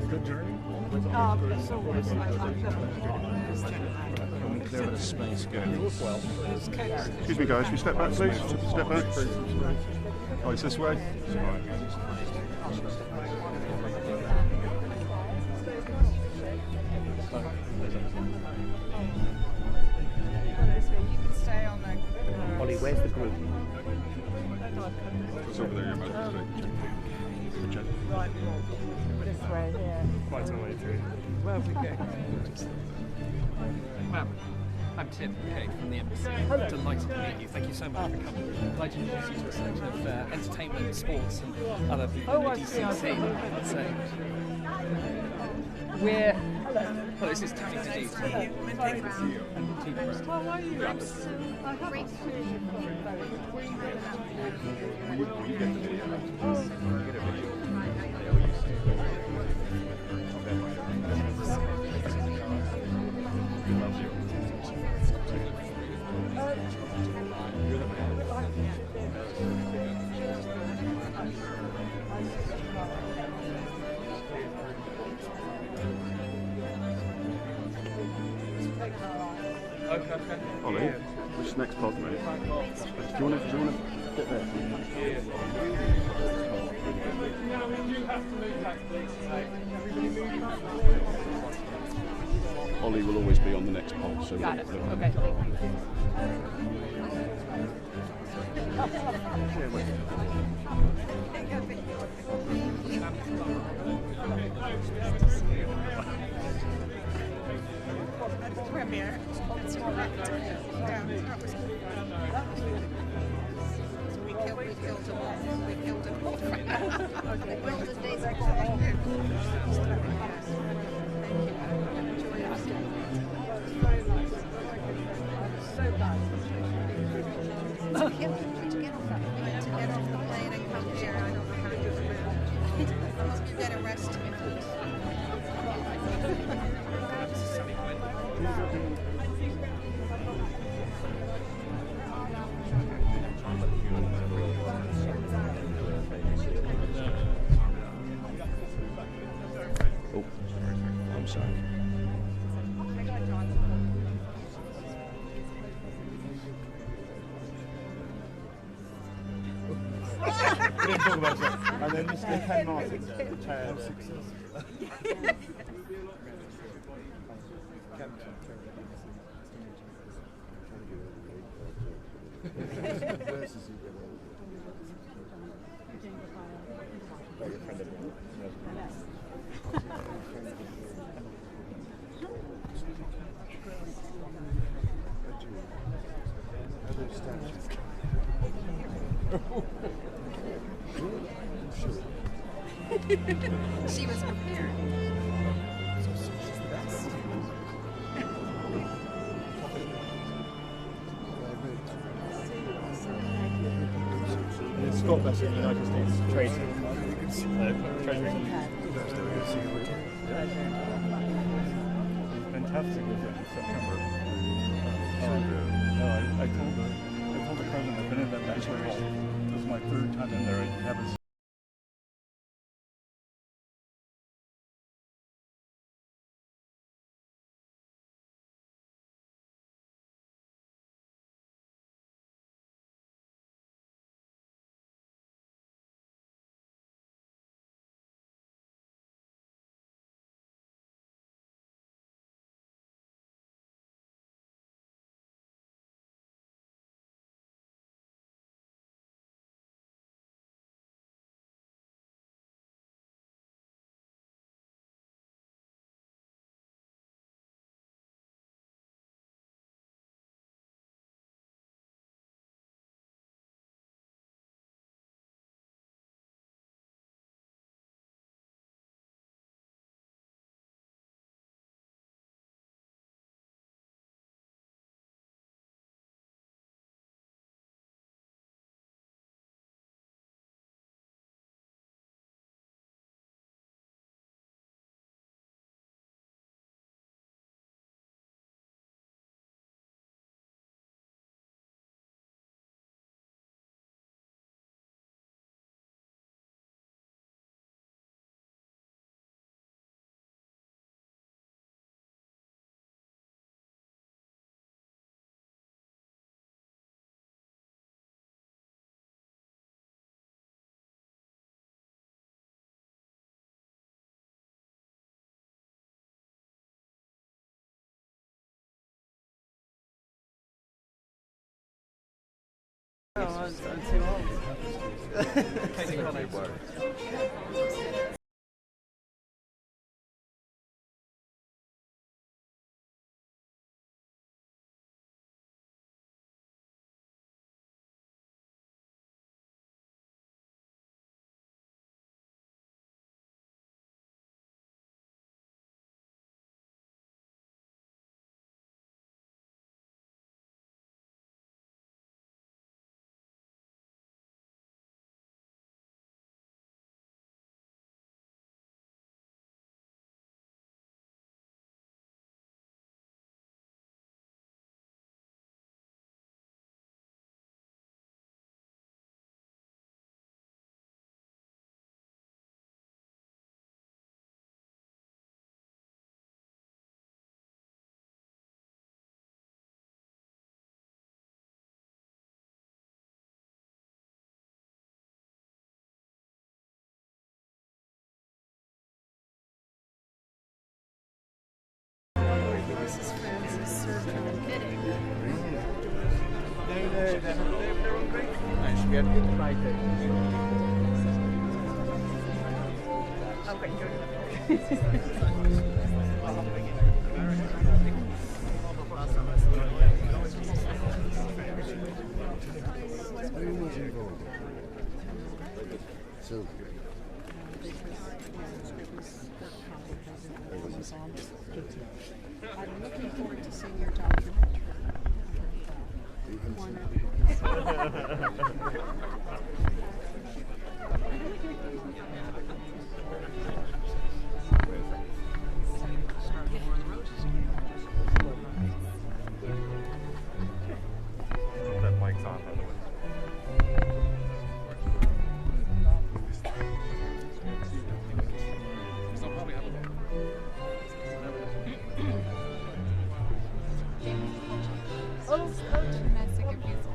Good journey.
It's always
There with a space going. You look well.
it's
Excuse me, guys. Can you step back, please? Step back. Oh, it's this way.
You can stay on there.
Ollie, where's the group?
It's over there, Your Majesty.
Right, this way, yeah.
Quite a way through.
Where have we go?
Ma'am, I'm Tim, okay, from the embassy. Delighted to meet you. Thank you so much for coming. I'd like to introduce you to a selection of entertainment, sports, and other people
Oh,
in
I
the
see,
DC
I see.
scene. So, we're. Well, this is Tammy Hadid.
How are you? I haven't seen you for
You get the video. You get a video. He loves you. You're the man.
Okay.
Ollie, which next pod, mate? Do you want to get there? Ollie will always be on the next pod, so
Got it. Okay.
Premiere. It's correct. Yeah, that was so we killed them all. We killed them all. Well, the days are calling. To get off the plane and come here, I don't know how to do it. You get arrested.
Oh, I'm sorry. We didn't talk about that. And then Mr. Ken Martin, the chair of success.
She was prepared.
Scott Besson, United States Trade Treasury.
Fantastic was it in September. I told her president. I've been in that banquet hall. This is my third time in there. I haven't.
Oh, I'm too old.
This Francis surgery fitting. I'm looking forward to seeing your documentary.
That mic's on, by the way.
So I'll probably have a look.
Oh, can I take a piece?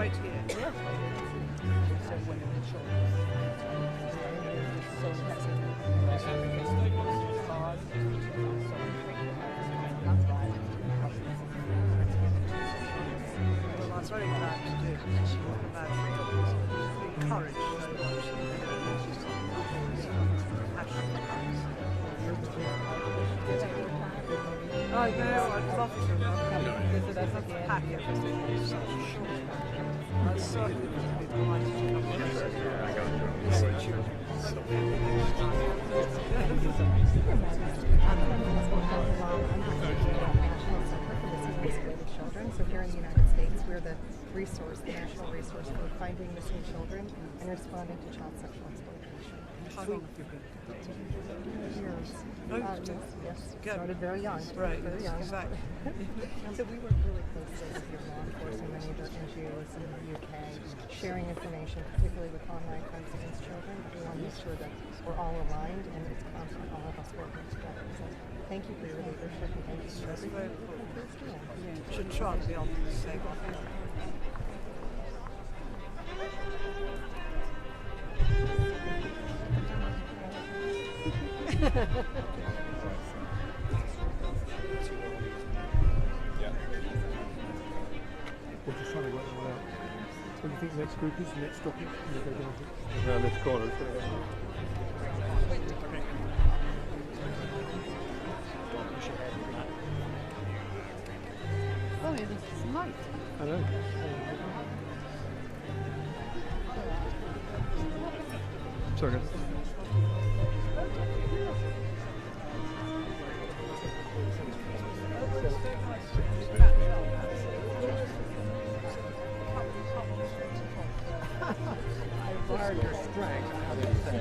right here. Well, I'm very glad to do this. About encourage so much. I know, I'd love to visit us again. Pack everything in such a short time. I certainly would be delighted to come and visit you.
Children. So here in the United States, we're the resource, the national resource for finding missing children and responding to child sexual exploitation.
How long have you been?
Years. Yes. Started very young.
Right.
Very young.
Exactly.
So we work really closely with your law enforcement, many of our NGOs in the UK, sharing information, particularly with online crimes against children. We want to make sure that we're all aligned and it's constant, all of us working together. So thank you for your leadership and thank you for everything you're doing.
Should try and be on the same.
We're just trying to work that one out. What do you think the next group is? The next stop is? Around this corner.
Oh, yeah, this is light.
I know. Sorry, guys.
I admire your strength, I have to say.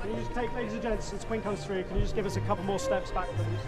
Can you just take, ladies and gents, as Queen comes through, can you just give us a couple more steps back, please?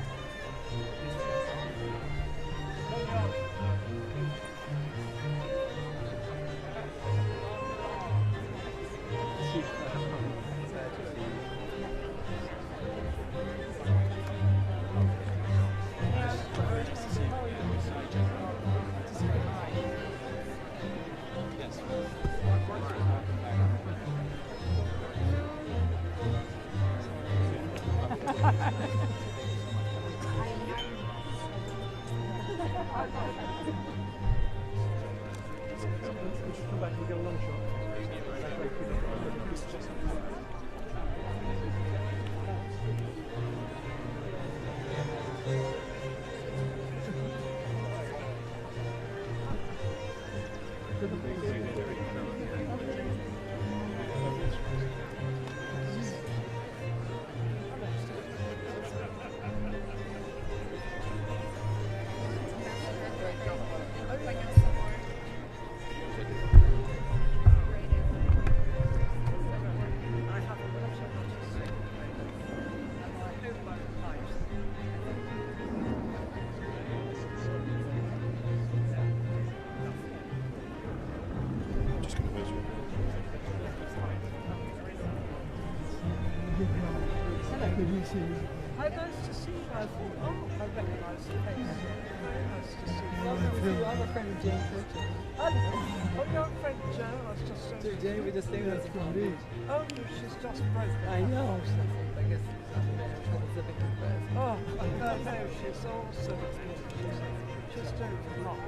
Come back and get a long shot.
How nice to see you. I thought, oh, I recognise the face. Very nice to see you.
I'm a friend of Jane Churchill.
Oh, your friend Jo, I was just saying.
Jane, we just think that's from me.
Oh, she's just broken.
I know. I guess civic affairs.
Oh, no, she's awesome. She's doing a lot.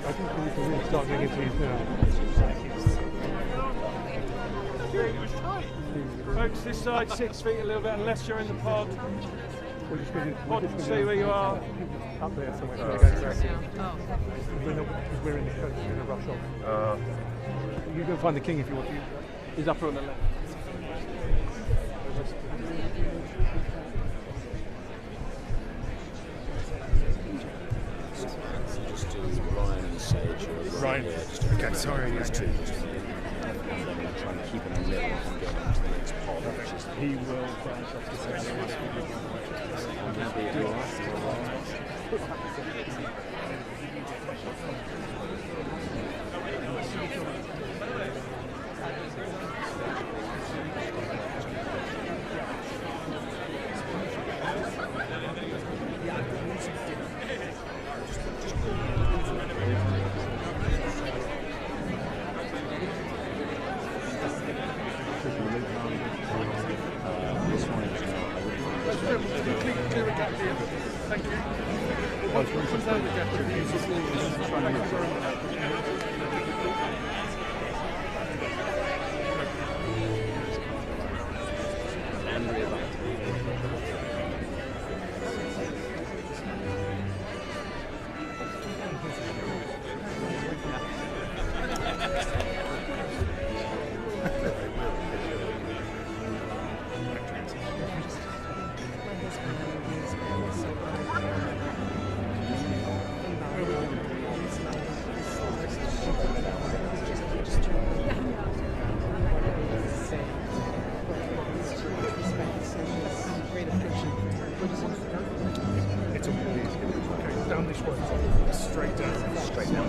I think we can really start getting into these now.
Folks, this side 6 feet a little bit, unless you're in the pod. Pod and see where you are.
Up there somewhere. We're in the coast, we're going to rush off. You go find the king if you want to. He's up on the left.
Just do Ryan and Sage.
Ryan.
Yeah,
Okay, sorry.
and then we're trying to keep it in the middle and go on to the next pod, which is
He will branch off to say other ones.
I'm happy to do
Down this way, straight down. Straight down.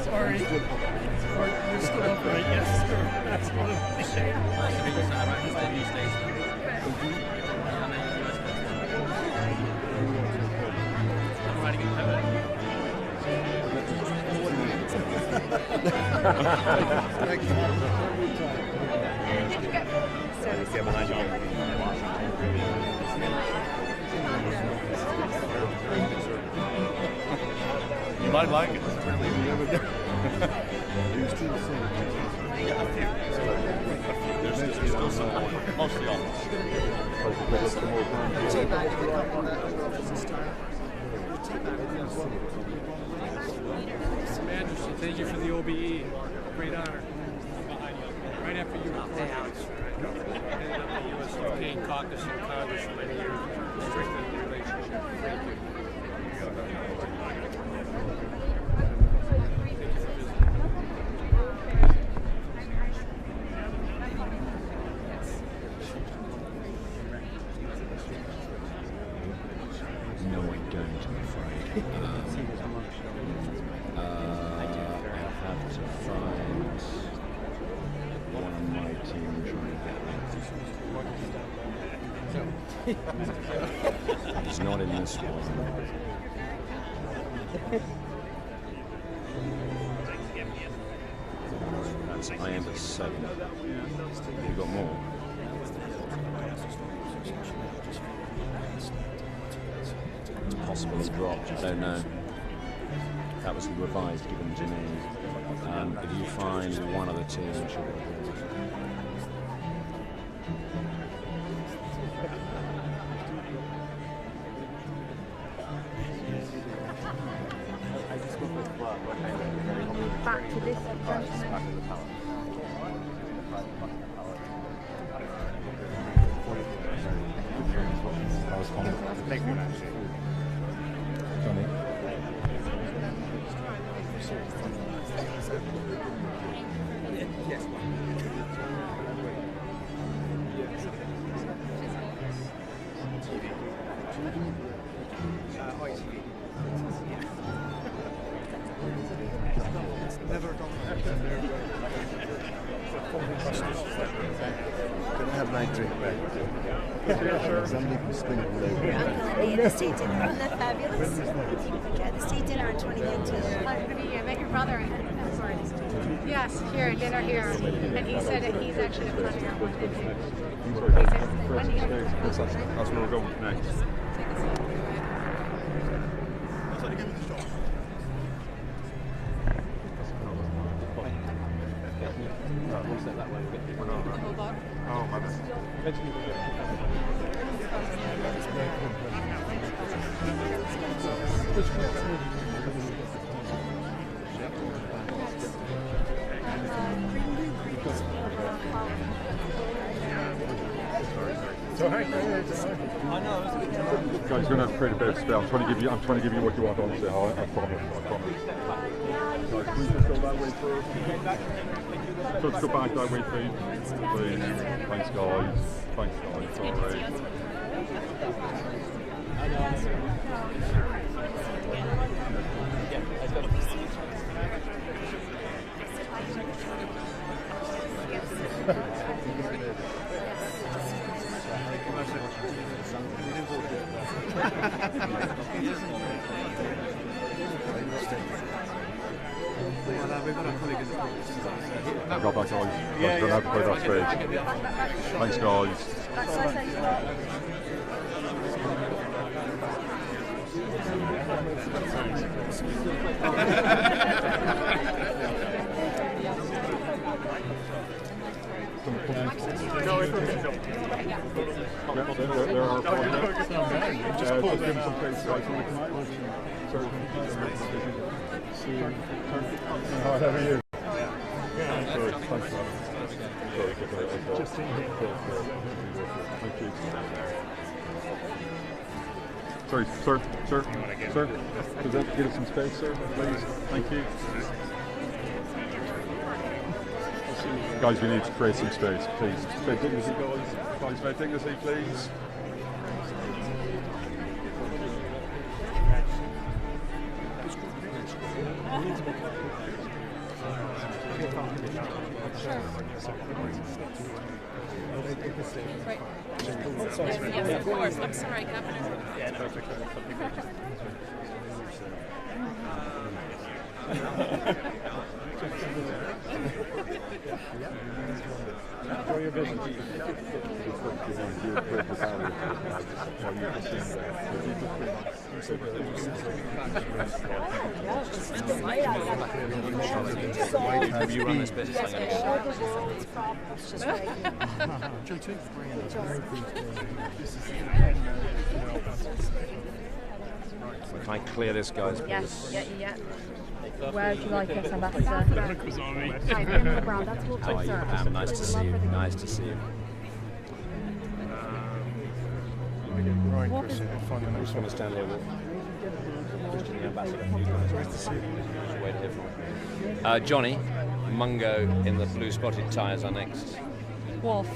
Sorry. You're still upright, yes, sir. That's one of the
Thank you.
Get behind you. You might like it. There's still some mostly office.
Mr. Anderson, thank you for the OBE. Great honor. Right after you were headed up the U.S. Campaign Caucus in Congress for many years, strengthened the relationship. Thank you.
No, I don't, I'm afraid. I'll have to find one of my team trying to get He's not in this one. That's I am at 7. You've got more? Possibly dropped, I don't know. That was revised, given to me. If you find one of the two, it should be good.
Back to this gentleman.
Make me actually.
Johnny.
Yes.
Never done
Can I have my drink back? Somebody can spin it all over.
The estate dinner, isn't that fabulous? Yeah, the estate dinner in 2019.
I met your brother. Yes, here, dinner here. And he said that he's actually a funny one.
That's where we're going next.
Oh, my bad.
Guys, you're going to have to create a bit of spell. I'm trying to give you what you want, honestly. I promise. Guys, can we just go that way first? So let's go back that way, please. Thanks, guys. All right. I got that, guys. Yeah, going to have to play that straight. Thanks, guys. There are just give them some space, guys. How are you? Sorry, thanks, man. Just in here. Thank you. Sorry, sir. Could that give us some space, sir, please? Thank you. Guys, we need to create some space, please. Take dignity, guys. Guys, may dignity, please.
Yes, of course. I'm sorry, Governor.
Yeah, no.
Enjoy your visit.
Have you run this business? I'm going to
JT?
Can I clear this, guys, please?
Yes, yeah. Where would you like us, Ambassador?
How are you, Pam? Nice to see you. Nice to see you.
Right, Chris, fine.
I just want to stand here with Christian, the ambassador.
Nice to see you.
Just wait to hear from you. Johnny, Mungo in the blue spotted tyres are next.
Wolf.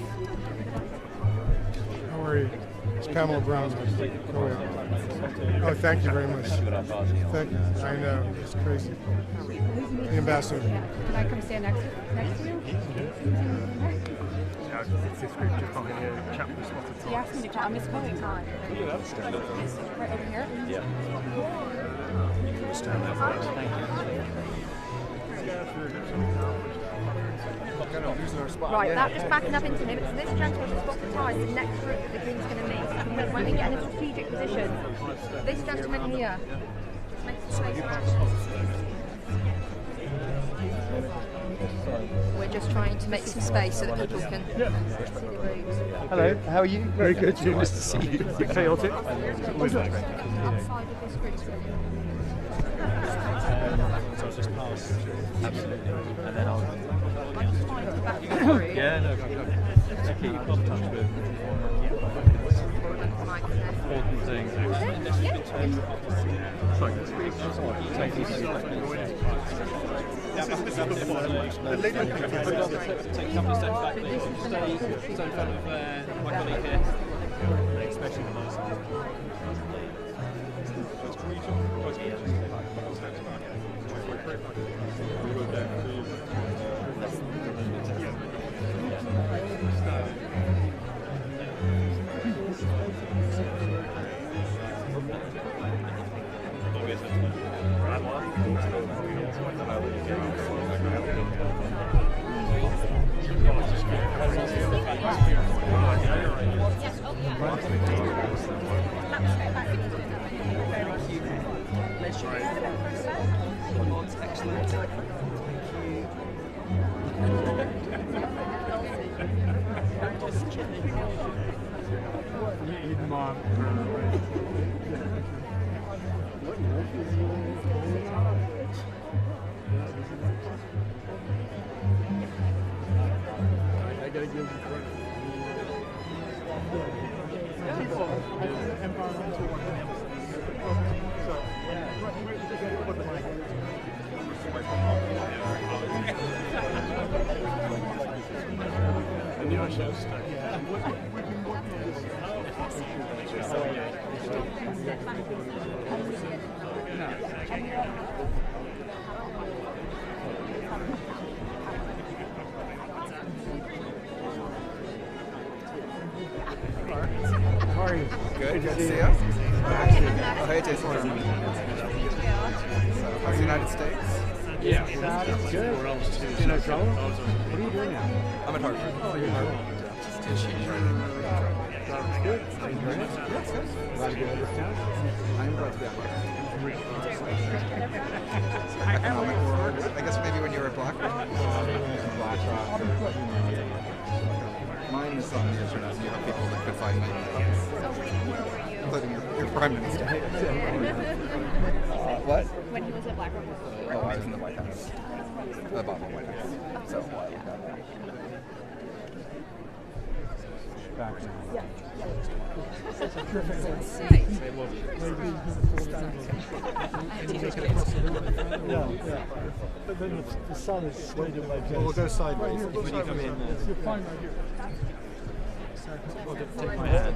How are you? It's Pamela Brown. Go ahead. Oh, thank you very much. Thank you. I know, it's crazy. The ambassador.
Can I come stand next to you?
It's this group just behind you, chap with spotted
He asked me to come. I'm just going time.
Stand up.
Right over here?
Yeah. Stand there for us. Thank you.
Right, without just backing up into me, but this gentleman with spotted ties is the next group that the Queen's going to meet. Because when we get in a strategic position, this gentleman here makes the space around. We're just trying to make some space so that people can see the route.
Hello, how are you?
Very good.
Nice to see you. A bit chaotic.
Outside of this group.
So I'll just pass. Absolutely. And then I'll.
Sorry.
Yeah, no, go. To keep in touch with important things. Sorry. Take these things back.
Take a couple of steps back, please. Stay in front of my colleague here.
Especially when those.
How are you? Good to see you. Oh, hey, Jason. How's the United States?
Yeah.
Good.
You know trouble?
What are you doing now? I'm at Harvard. Oh, you're at Harvard.
That's good. Are you enjoying it?
Yes, good. Glad to be out of town. I am glad to be out of Economic world. I guess maybe when you were at BlackRock? BlackRock. Mine is on the internet. You have people that could find my name. Including your prime minister. What?
When he was at BlackRock.
Oh, I was in the White House. The Obama White House. So.
Back now.
Yeah.
Yeah. But then the sun is slated like this.
Well, we'll go sideways.
When you come in, you're fine right here.
Take my hand.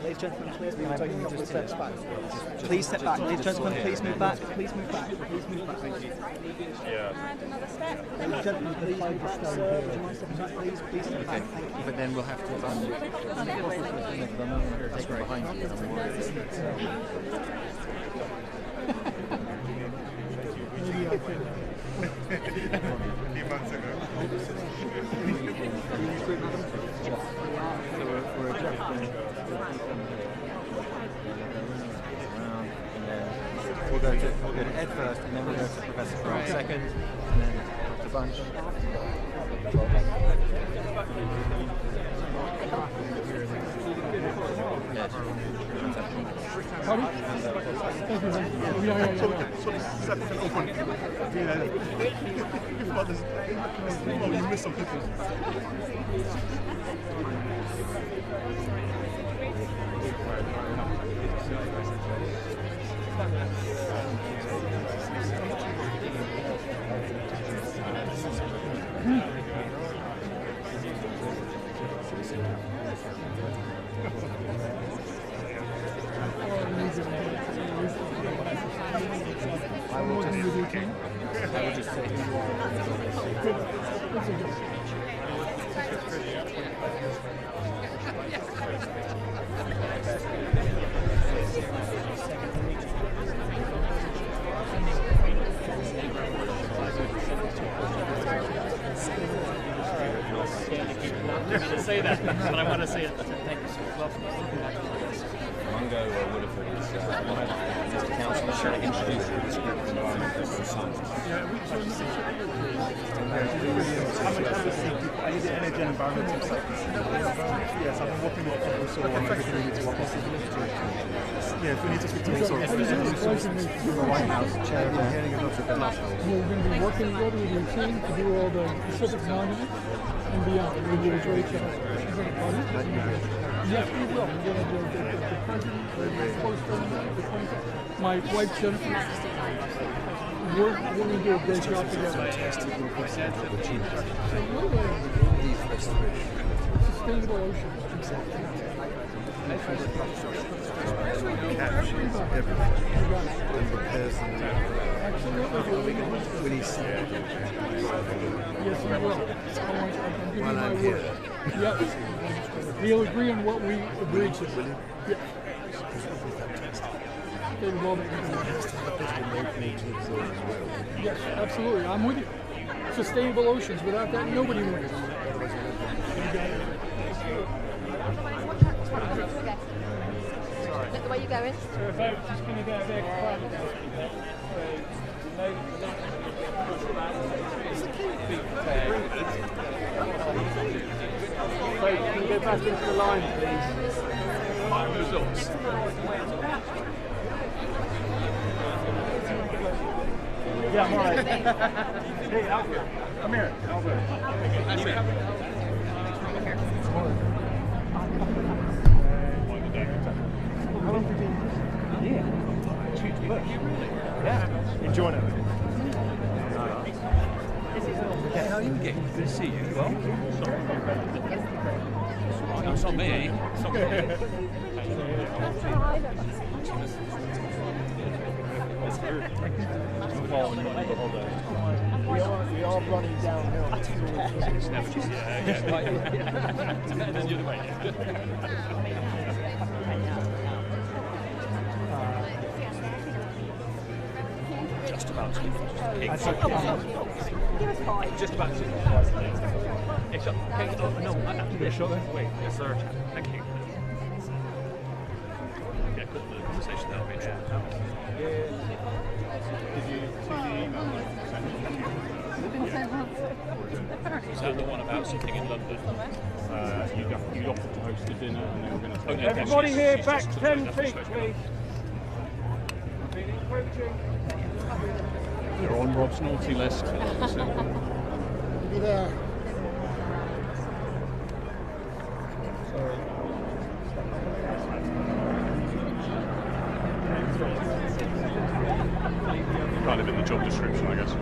Ladies and gentlemen, please move back. Please step back. Ladies and gentlemen, please move back. Please move back. Please move back. Thank you.
And another step.
Ladies and gentlemen, please move back, sir. Would you mind stepping back, please? Please step back. Thank you.
But then we'll have to take behind you.
Maybe I can.
So we're adjusting. We'll go to Ed first, and then we'll go to Professor Frog second, and then Dr. Bunch. Yes.
Pardon?
You missed some pictures.
I would just say
I didn't say that, but I want to say it. Thank you, sir. Welcome.
Mungo Woodford is Mr. Council is trying to introduce you to this group of environmentalists and scientists.
I did the energy and environmental science. Yes, I've been working with people, so I'm trying to need to work on yes, we need to speak to also the White House chair of the hearing and also the national.
We're going to be working together with your team to do all the Pacific monuments and beyond. We're going to do a great job. Yes, we will. We're going to do the president, the first president, the 20th. My wife Jennifer. We're going to do a great job together. Sustainable oceans.
Captures everything and prepares them when he's
Yes, he will. I can give you my word. Yep. He'll agree on what we agree to. Yeah. Yes, absolutely. I'm with you. Sustainable oceans. Without that, nobody wins.
Look the way you're going.
So if I was just going to go back can you go back into the line, please? Results. Yeah, I'm alright. Hey, Albert. Come here, Albert. How long have you been? Yeah. Enjoying it.
Yeah, how are you getting? Good to see you. You well? No, it's not me. It's not me.
We are running downhill.
It's never just, and then the other way. Just about to. Just about to. It's up. No, I have to be a shot there. Wait, yes, sir. Thank you. Yeah, good for the conversation. That'll be interesting.
Did you see the email?
Is that the one about something in London?
You offered to host a dinner and they were going to take
Everybody here back 10 feet, please.
They're on Rob's naughty list.
Be there.
kind of in the job description, I guess.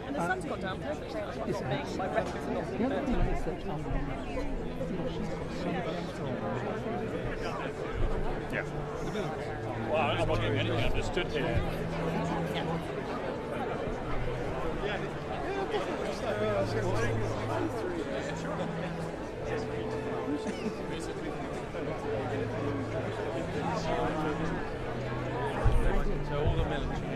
And the sun's got down perfectly. It's amazing. My breakfast is not
Yeah. Well, I'm not getting anything understood here.
So all the military.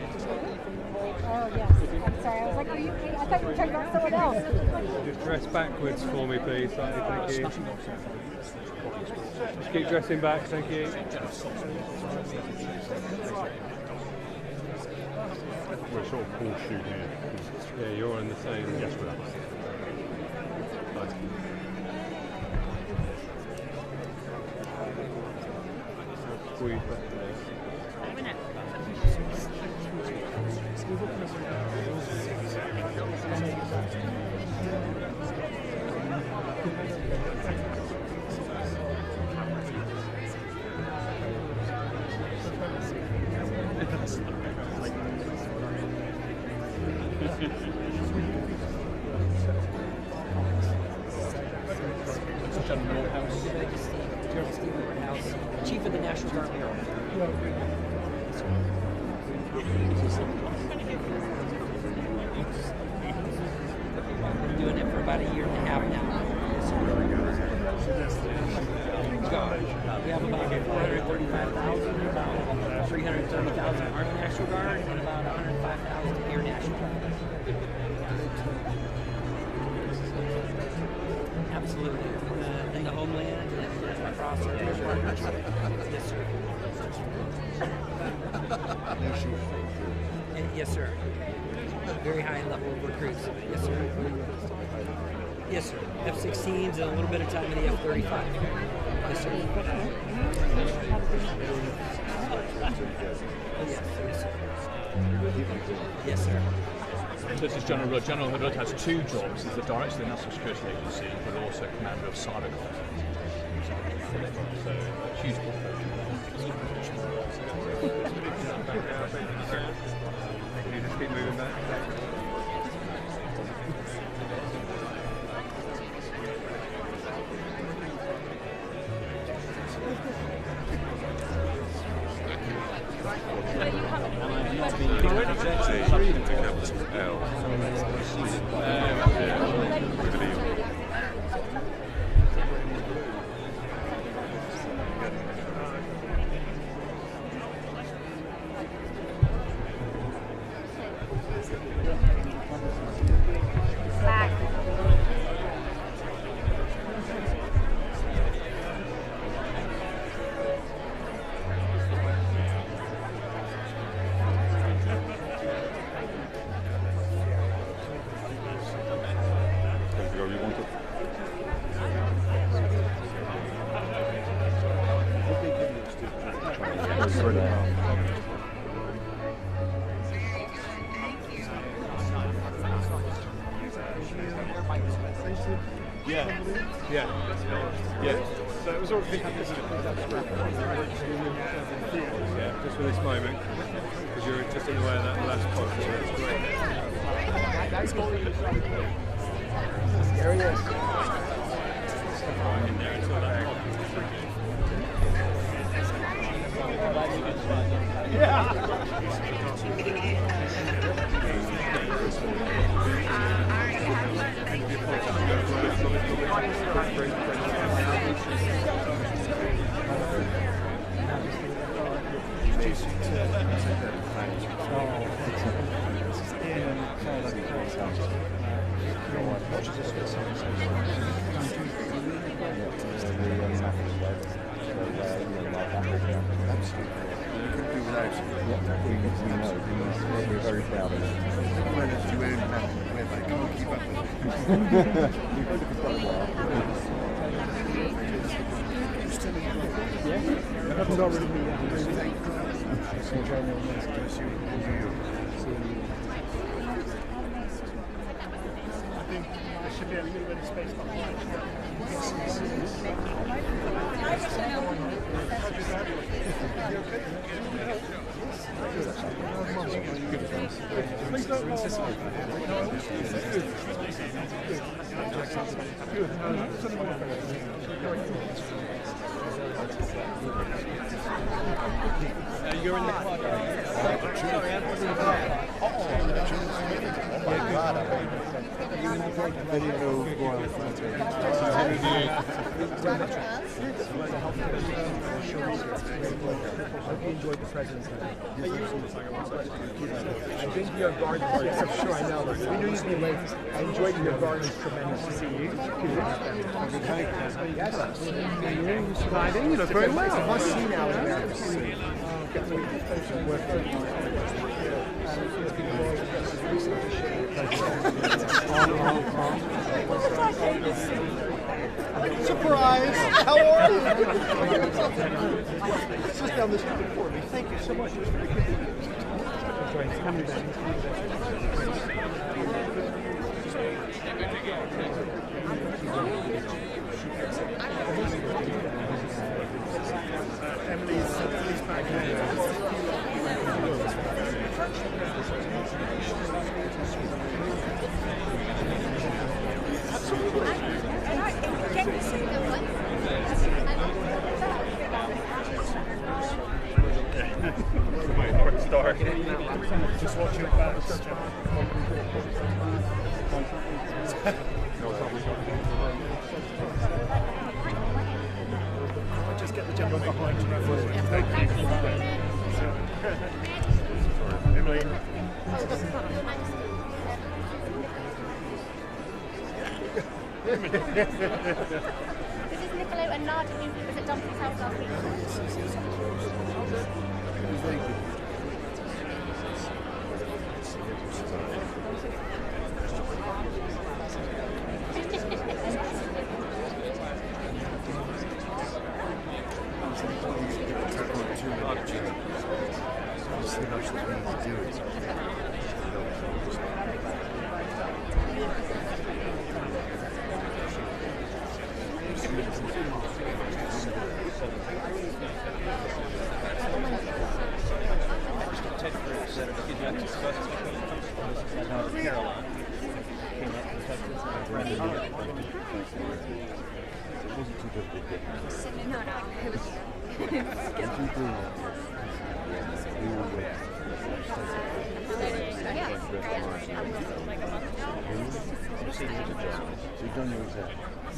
Oh, yes. I'm sorry. I was like, are you, I thought you were talking about someone else.
Just dress backwards for me, please. Thank you. Just keep dressing back, thank you.
We're sort of horseshoe here.
Yeah, you're in the same.
Yes, we are.
Squeeze back there.
General Morehouse.
General Steve Morehouse, Chief of the National Guard Bureau. Been doing it for about a year and a half now. We have about 435,000, about 330,000 Army National Guard, and about 105,000 Air National Guard. Absolutely. In the homeland and across our partners. Yes, sir. Yes, sir. Very high level of recruits. Yes, sir. Yes, sir. F-16s and a little bit of time in the F-35. Yes, sir. Yes, sir.
This is General Rudd. General Rudd has two jobs. He's the Director of the National Security Agency, but also Commander of Cyber Content. So, huge portfolio.
Can you just keep moving back? Yeah. So it was all just for this moment, because you're just in the way of that last pod. So that's great. There he is.
We're very proud of it.
I think there should be a little bit of space behind.
You're in the car.
Enjoyed the president's I think your garden party, I'm sure I know. We knew you'd be late. I enjoyed your garden tremendous to see you. Yes. You're surviving. You look very well. Must see now.
Surprise! How are you? It's just down the street for me. Thank you so much. It was very good. Coming back.
Emily's back there.
Can you see the one?
just watch your backs. I'll just get the gentleman behind you. Thank you. Emily.
This is Niccolo and Nard, who was at Dumpy's house last week.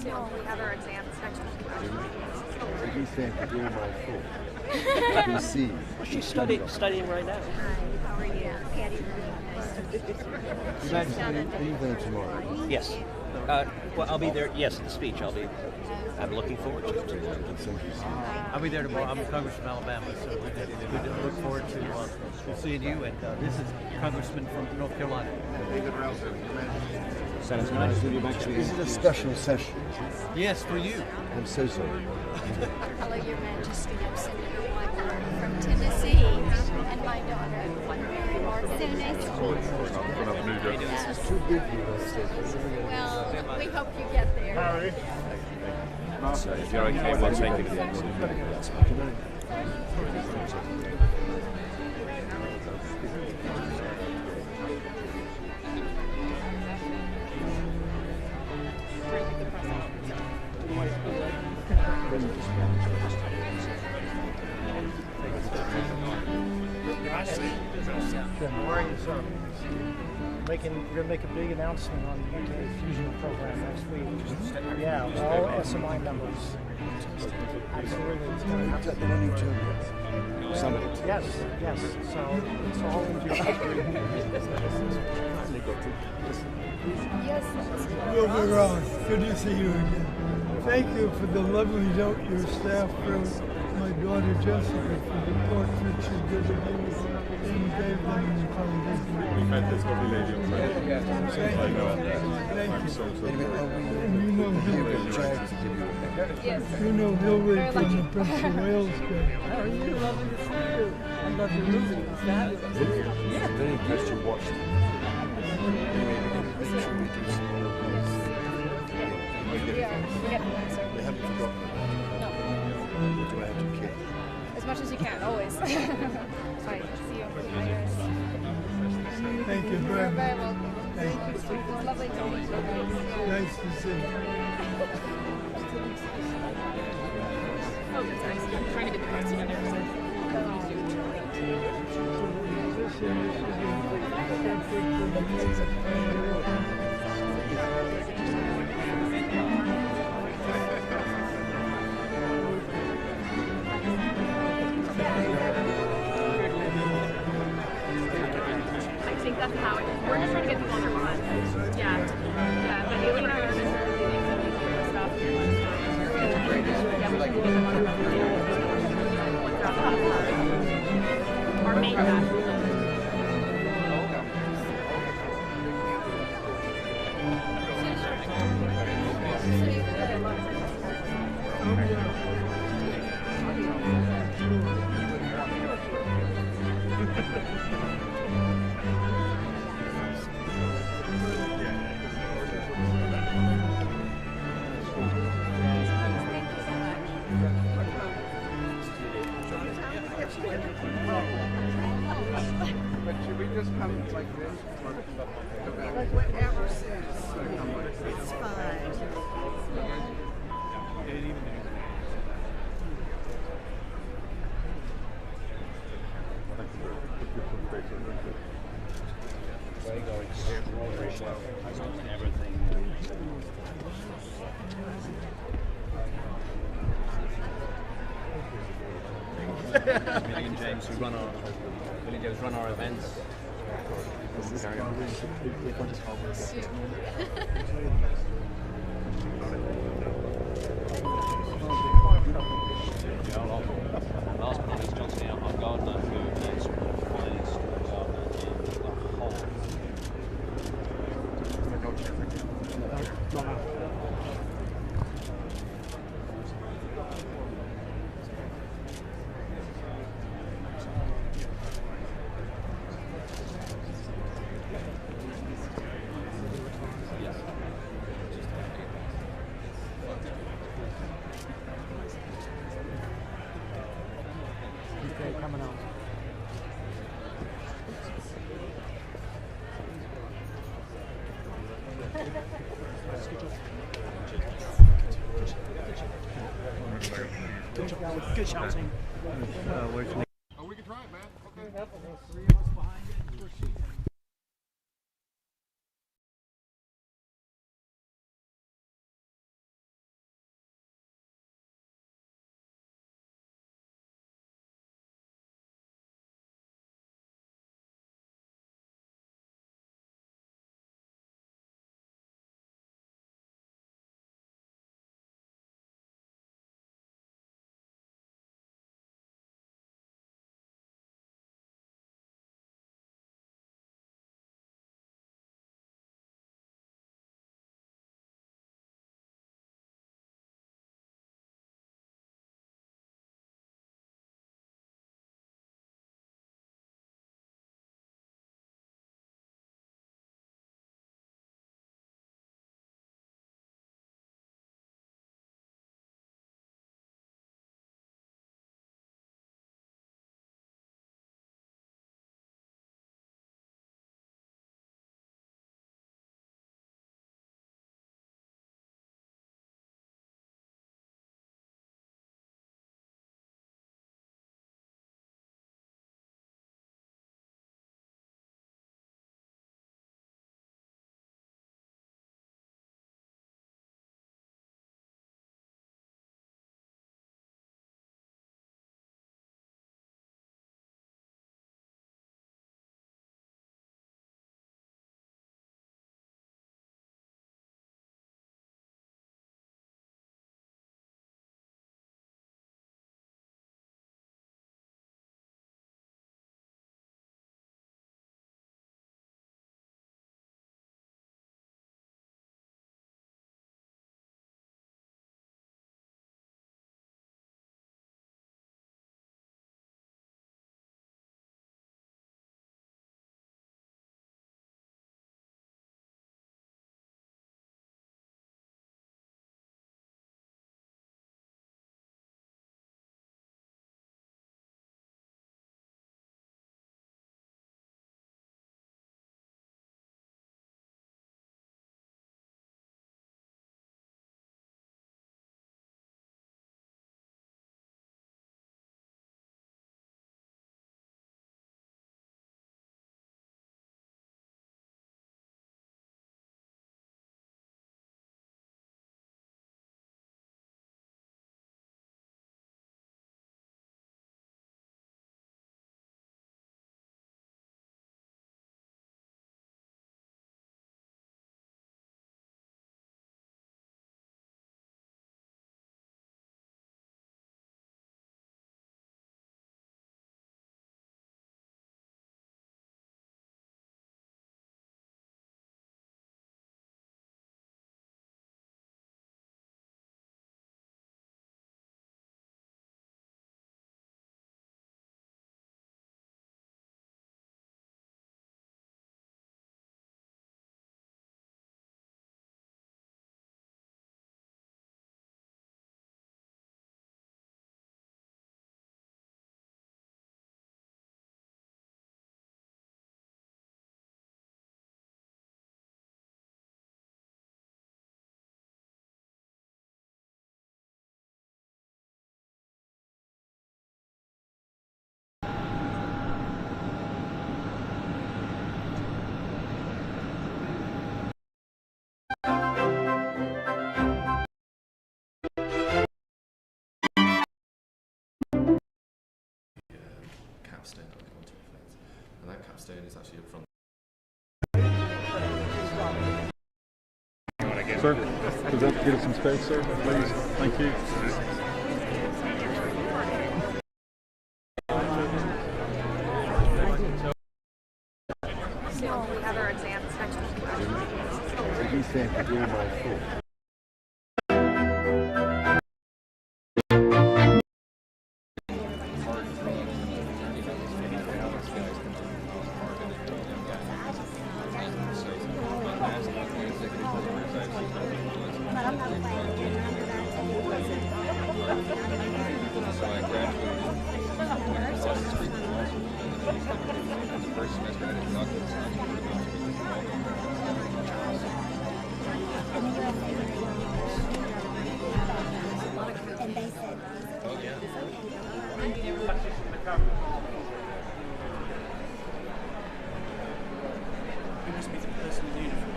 No, we have our exams next week.
If you think it's all my fault, I can see.
She's studying right now.
Hi, how are you? Patty, nice to meet you.
Are you there tomorrow?
Yes. Well, I'll be there. Yes, the speech. I'm looking forward to it.
I'll be there tomorrow. I'm a Congressman from Alabama, so we look forward to seeing you. And this is Congressman from North Carolina.
Senator, this is a special session.
Yes, for you.
I'm so sorry.
Hello, Your Majesty. I'm Senator White from Tennessee, and my daughter, Mary Martin. So nice to meet you.
It's too big for us.
Well, we hope you get there.
Harry.
So if you're okay, we'll take you to the exit.
How are you, sir? We're going to make a big announcement on the UK Fusion program next week. Yeah, all SMI members. Absolutely. It's going to happen.
Somebody.
Yes. So it's all in your
Yes.
Wilbur Ross, good to see you again. Thank you for the lovely note your staff wrote my daughter Jessica for the portrait she did of you and gave them in the foundation.
We met this lovely lady on Friday.
Thank you. And you know Hillary.
Yes.
You know Hillary from the Prince of Wales game.
How are you? Lovely to see you. I love your movie. Is that? Yeah.
Very impressed you watched it. They haven't forgotten. No. Do I have to kill?
As much as you can, always. Sorry, see you.
Thank you
You're
very
very
much.
welcome.
Thank you.
It's lovely to meet you.
Nice to see you.
Oh, sorry. I'm trying to get the parts together. I think that's how it is. We're just trying to get people on their minds. Yeah. But you and I are just doing some stuff. Yeah, we can get them on their minds. Our main guy.
But should we just come like this?
Like whatever suits. It's fine.
Billy and James who run our events.
Last but not least, Johnson, our gardener, who is the finest gardener in the whole.
Okay, coming out.
Good shouting.
Oh, we can try it, man. Okay.
stay and it's actually up front.
Sir, present, give us some space, sir, please. Thank you.
No, we have our exams next week.
You think to do my food.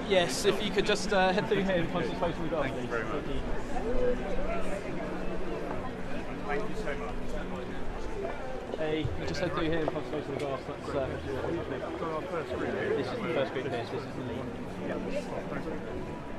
Yes, if you could just head through here and punch the photo with us.
Thank you very much. Thank you so much.
Hey, you just head through here and punch the photo with us. That's
our first group here.
This is the first group here, so this is the lead.
Yeah.